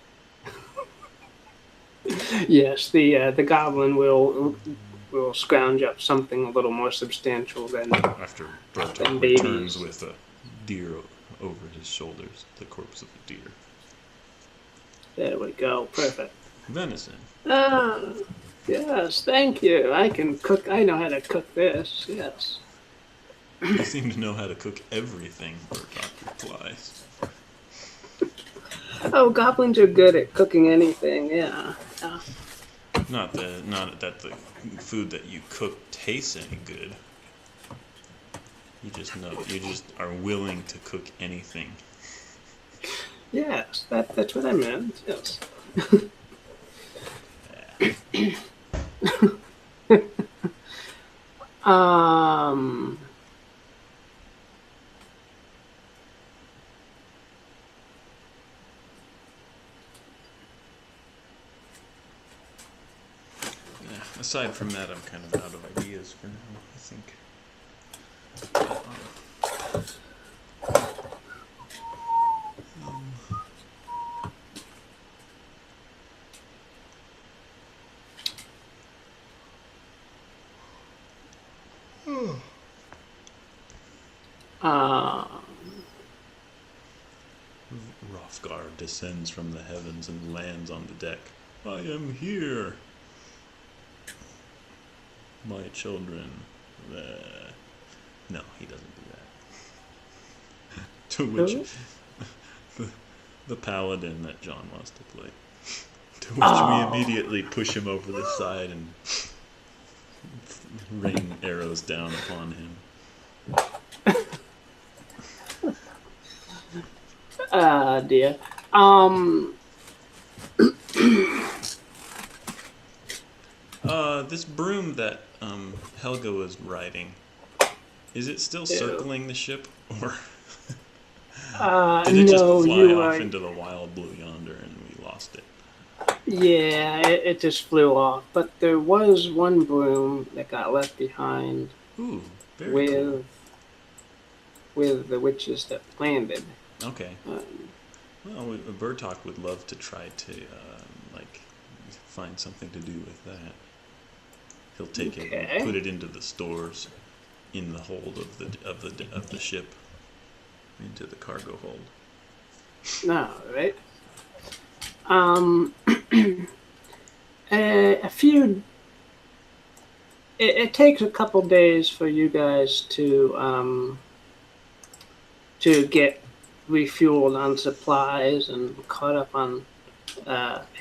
Speaker 2: Yes, the goblin will scrounge up something a little more substantial than
Speaker 1: After Bertok returns with a deer over his shoulders, the corpse of a deer.
Speaker 2: There we go. Perfect.
Speaker 1: Venison.
Speaker 2: Ah, yes, thank you. I can cook. I know how to cook this. Yes.
Speaker 1: You seem to know how to cook everything, Bertok replies.
Speaker 2: Oh, goblins are good at cooking anything. Yeah.
Speaker 1: Not that the food that you cook tastes any good. You just are willing to cook anything.
Speaker 2: Yes, that's what I meant. Yes. um.
Speaker 1: Aside from that, I'm kind of out of ideas for now, I think. Hrothgar descends from the heavens and lands on the deck. I am here, my children. No, he doesn't do that. To which the paladin that John wants to play. To which we immediately push him over the side and rain arrows down upon him.
Speaker 2: Dear.
Speaker 1: This broom that Helga was riding, is it still circling the ship, or did it just fly off into the wild blue yonder and we lost it?
Speaker 2: Yeah, it just flew off. But there was one broom that got left behind.
Speaker 1: Ooh, very cool.
Speaker 2: With the witches that landed.
Speaker 1: Okay. Well, Bertok would love to try to find something to do with that. He'll take it and put it into the stores in the hold of the ship, into the cargo hold.
Speaker 2: All right. A few it takes a couple days for you guys to get refueled on supplies and caught up on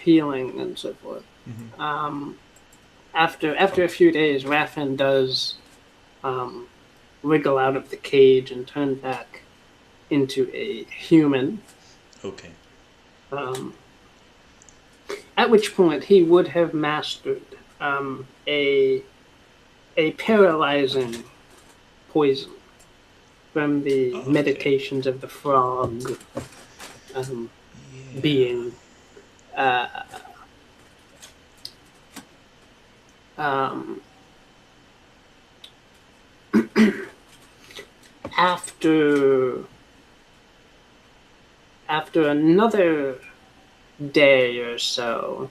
Speaker 2: healing and so forth.
Speaker 1: Mm-hmm.
Speaker 2: After a few days, Raffin does wriggle out of the cage and turn back into a human.
Speaker 1: Okay.
Speaker 2: At which point he would have mastered a paralyzing poison from the meditations of the frog being. After another day or so,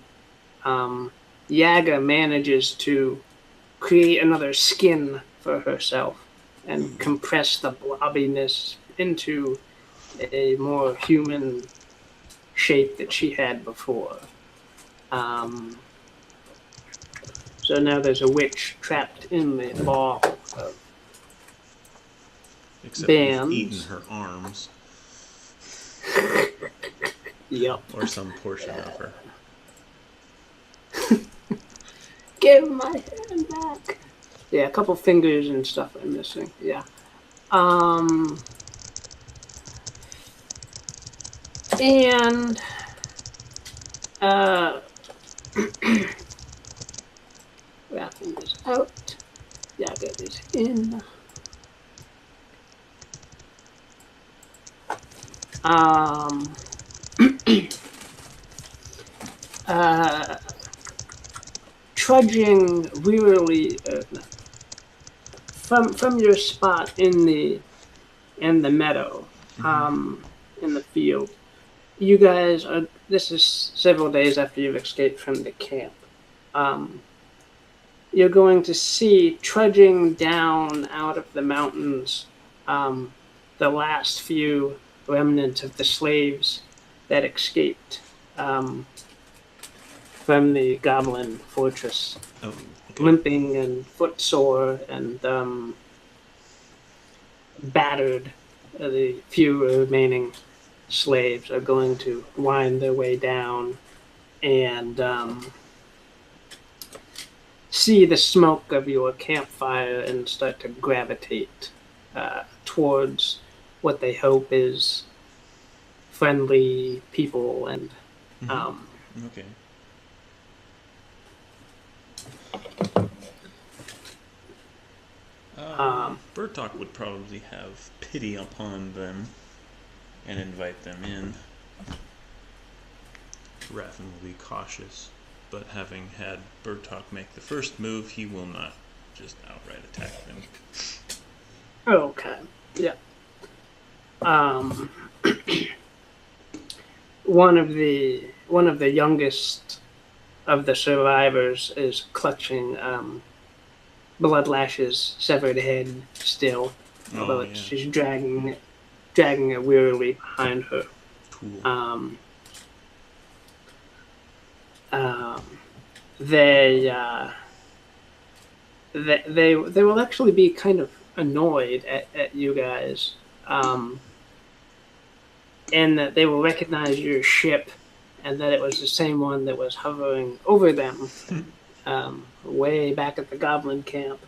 Speaker 2: Yaga manages to create another skin for herself and compress the blobbiness into a more human shape that she had before. So now there's a witch trapped in the ball of
Speaker 1: Except
Speaker 2: bands.
Speaker 1: we've eaten her arms.
Speaker 2: Yep.
Speaker 1: Or some portion of her.
Speaker 2: Give my hand back. Yeah, a couple fingers and stuff are missing. Yeah. And Raffin is out. Yaga is in. Trudging wearily from your spot in the meadow, in the field, you guys are. This is several days after you've escaped from the camp. You're going to see trudging down out of the mountains, the last few remnants of the slaves that escaped from the goblin fortress, limping and footsore and battered. The few remaining slaves are going to wind their way down and see the smoke of your campfire and start to gravitate towards what they hope is friendly people and
Speaker 1: Okay. Bertok would probably have pity upon them and invite them in. Raffin will be cautious, but having had Bertok make the first move, he will not just outright attack them.
Speaker 2: Okay. Yeah. One of the youngest of the survivors is clutching Bloodlash's severed head still, although she's dragging it wearily behind her.
Speaker 1: Cool.
Speaker 2: They will actually be kind of annoyed at you guys, and that they will recognize your ship, and that it was the same one that was hovering over them way back at the goblin camp.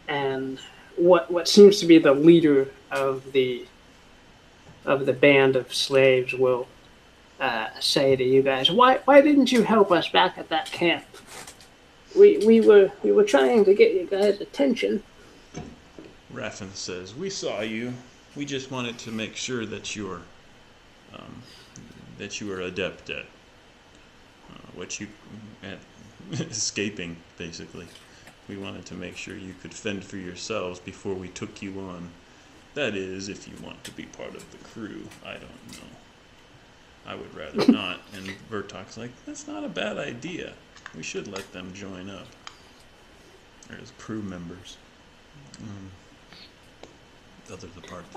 Speaker 2: And what seems to be the leader of the band of slaves will say to you guys, why didn't you help us back at that camp? We were trying to get you guys' attention.
Speaker 1: Raffin says, "We saw you. We just wanted to make sure that you were adept at escaping. Basically, we wanted to make sure you could fend for yourselves before we took you on. That is, if you want to be part of the crew. I don't know. I would rather not." And Bertok's like, "That's not a bad idea. We should let them join up as crew members." Other departments.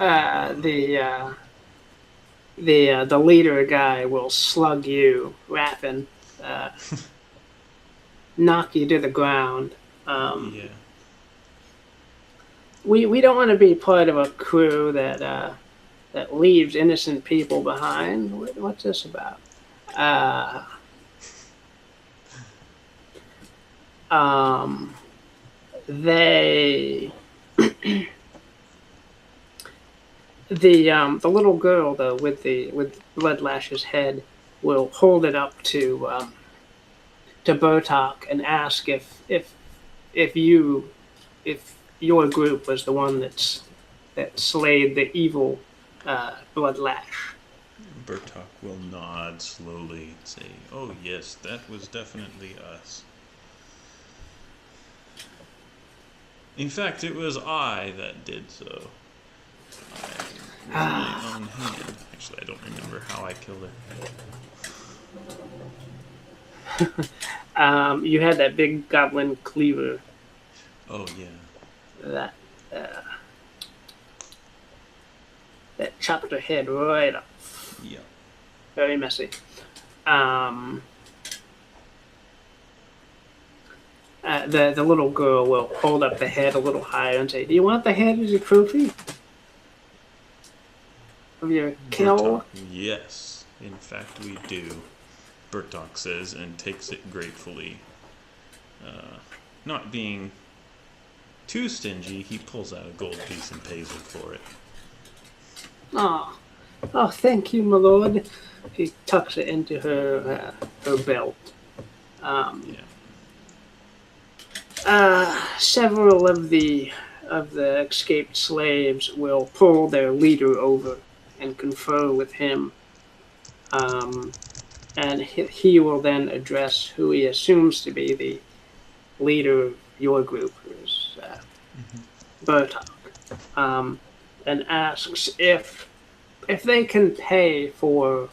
Speaker 1: The leader guy will slug you, Raffin.
Speaker 2: knock you to the ground.
Speaker 1: Yeah.
Speaker 2: We don't want to be part of a crew that leaves innocent people behind. What's this about? Uh, um, they the little girl though with Bloodlash's head will hold it up to Bertok and ask if you if your group was the one that slayed the evil Bloodlash.
Speaker 1: Bertok will nod slowly and say, "Oh yes, that was definitely us. In fact, it was I that did so. With my own hand. Actually, I don't remember how I killed her.
Speaker 2: You had that big goblin cleaver
Speaker 1: Oh yeah,
Speaker 2: that uh, that chopped her head right off.
Speaker 1: yeah.
Speaker 2: Very messy. Um, the little girl will hold up the head a little higher and say, "Do you want the head as a trophy of your kill?"
Speaker 1: Bertok, yes. In fact, we do. Bertok says and takes it gratefully. Not being too stingy, he pulls out a gold piece and pays her for it.
Speaker 2: Oh, oh, thank you, my lord. He tucks it into her belt.
Speaker 1: Yeah.
Speaker 2: Several of the escaped slaves will pull their leader over and confer with him, and he will then address who he assumes to be the leader of your group, who's Bertok, and asks if they can pay for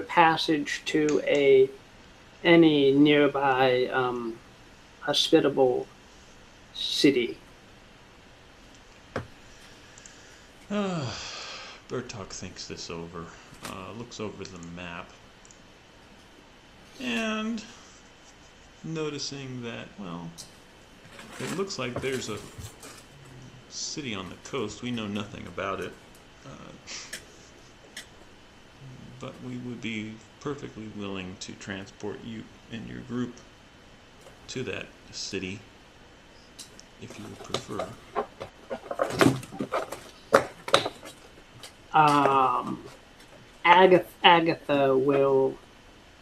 Speaker 2: passage to any nearby hospitable city.
Speaker 1: Bertok thinks this over, looks over the map, and noticing that, well, it looks like there's a city on the coast. We know nothing about it, but we would be perfectly willing to transport you and your group to that city, if you would prefer.
Speaker 2: Agatha will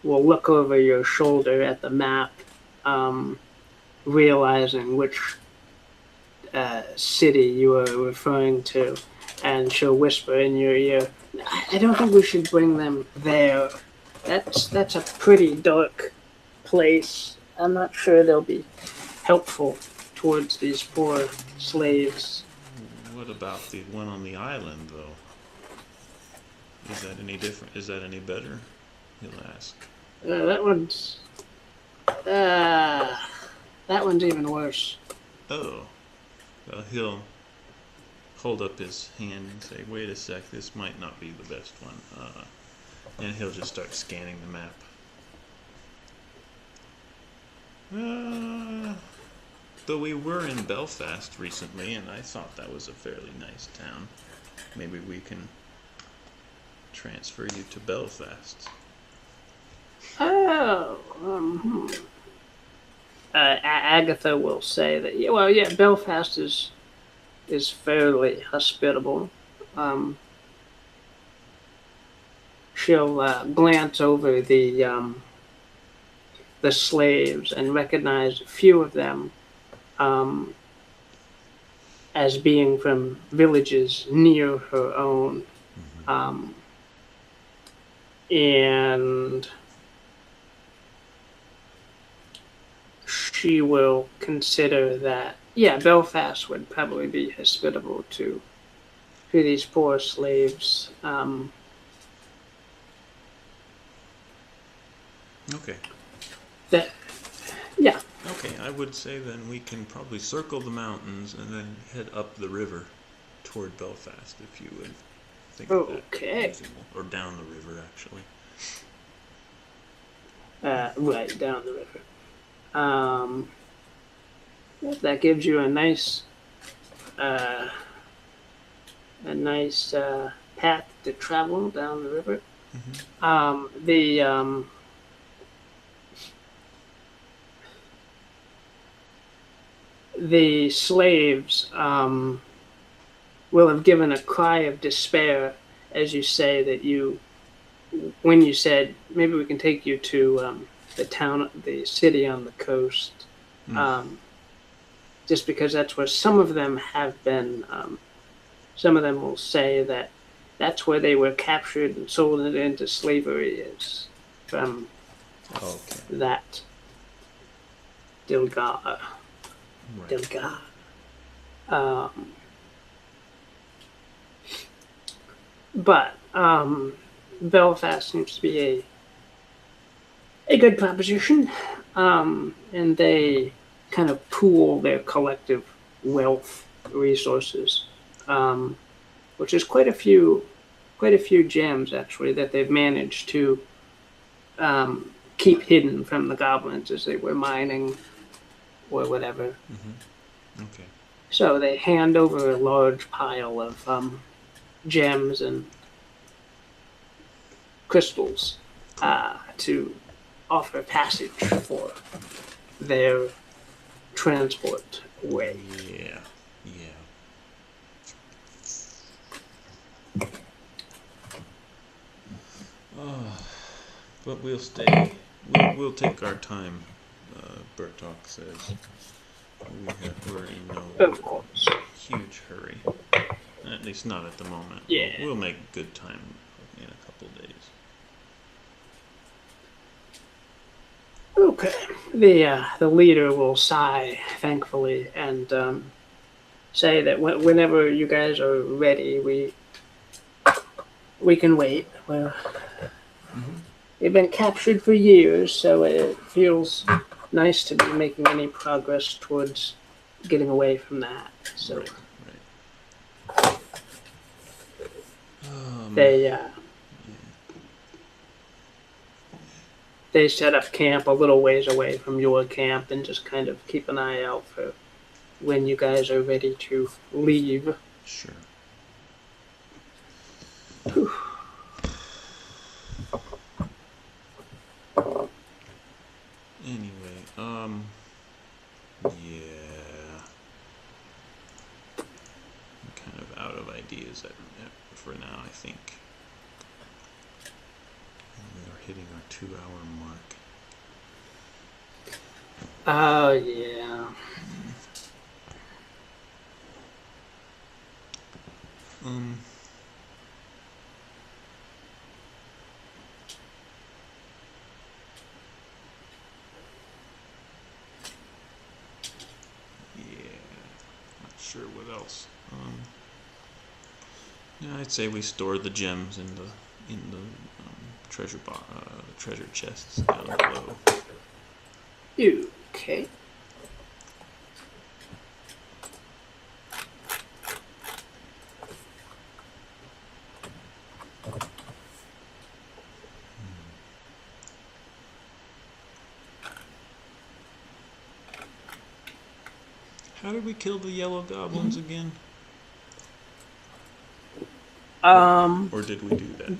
Speaker 2: look over your shoulder at the map, realizing which city you are referring to, and she'll whisper in your ear, "I don't think we should bring them there. That's a pretty dark place. I'm not sure they'll be helpful towards these poor slaves."
Speaker 1: What about the one on the island, though? Is that any different? Is that any better? He'll ask.
Speaker 2: That one's even worse.
Speaker 1: Oh. Well, he'll hold up his hand and say, "Wait a sec, this might not be the best one." And he'll just start scanning the map. Though we were in Belfast recently, and I thought that was a fairly nice town. Maybe we can transfer you to Belfast.
Speaker 2: Oh, Agatha will say that. Yeah, well, yeah, Belfast is fairly hospitable. She'll glance over the slaves and recognize a few of them as being from villages near her own. And she will consider that, yeah, Belfast would probably be hospitable to these poor slaves.
Speaker 1: Okay.
Speaker 2: That, yeah.
Speaker 1: Okay, I would say then we can probably circle the mountains and then head up the river toward Belfast, if you would think of that
Speaker 2: Okay.
Speaker 1: reasonable. Or down the river, actually.
Speaker 2: right down the river. That gives you a nice path to travel down the river. The slaves will have given a cry of despair as you say that when you said maybe we can take you to the city on the coast, just because that's where some of them have been. Some of them will say that that's where they were captured and sold into slavery is from that Dilgar.
Speaker 1: Right.
Speaker 2: Dilgar. But Belfast seems to be a good proposition, and they kind of pool their collective wealth resources, which is quite a few gems actually that they've managed to keep hidden from the goblins as they were mining or whatever.
Speaker 1: Okay.
Speaker 2: So they hand over a large pile of gems and crystals to offer passage for their transport way.
Speaker 1: Yeah. But we'll stay. We'll take our time. Bertok says. We're in no huge hurry. At least not at the moment.
Speaker 2: Yeah.
Speaker 1: We'll make good time in a couple of days.
Speaker 2: Okay. The leader will sigh thankfully and say that whenever you guys are ready, we can wait. We've been captured for years, so it feels nice to be making any progress towards getting away from that. So
Speaker 1: Right.
Speaker 2: they set up camp a little ways away from your camp and just kind of keep an eye out for when you guys are ready to leave.
Speaker 1: Sure.
Speaker 2: Whew.
Speaker 1: Anyway, yeah. I'm kind of out of ideas for now, I think. We are hitting our 2-hour mark.
Speaker 2: Oh, yeah.
Speaker 1: Not sure what else. Yeah, I'd say we store the gems in the treasure chests down below.
Speaker 2: Okay.
Speaker 1: How did we kill the yellow goblins again? Or did we do that?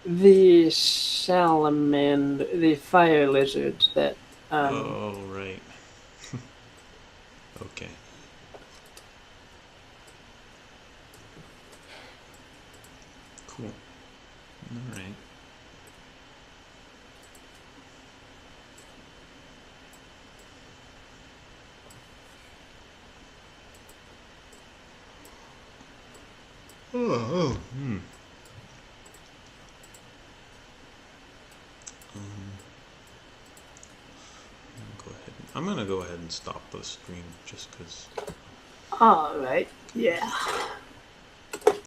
Speaker 2: The salamander, the fire lizards that.
Speaker 1: Oh, right. Okay. Cool. All right. I'm gonna go ahead and stop the stream just because.
Speaker 2: All right. Yeah.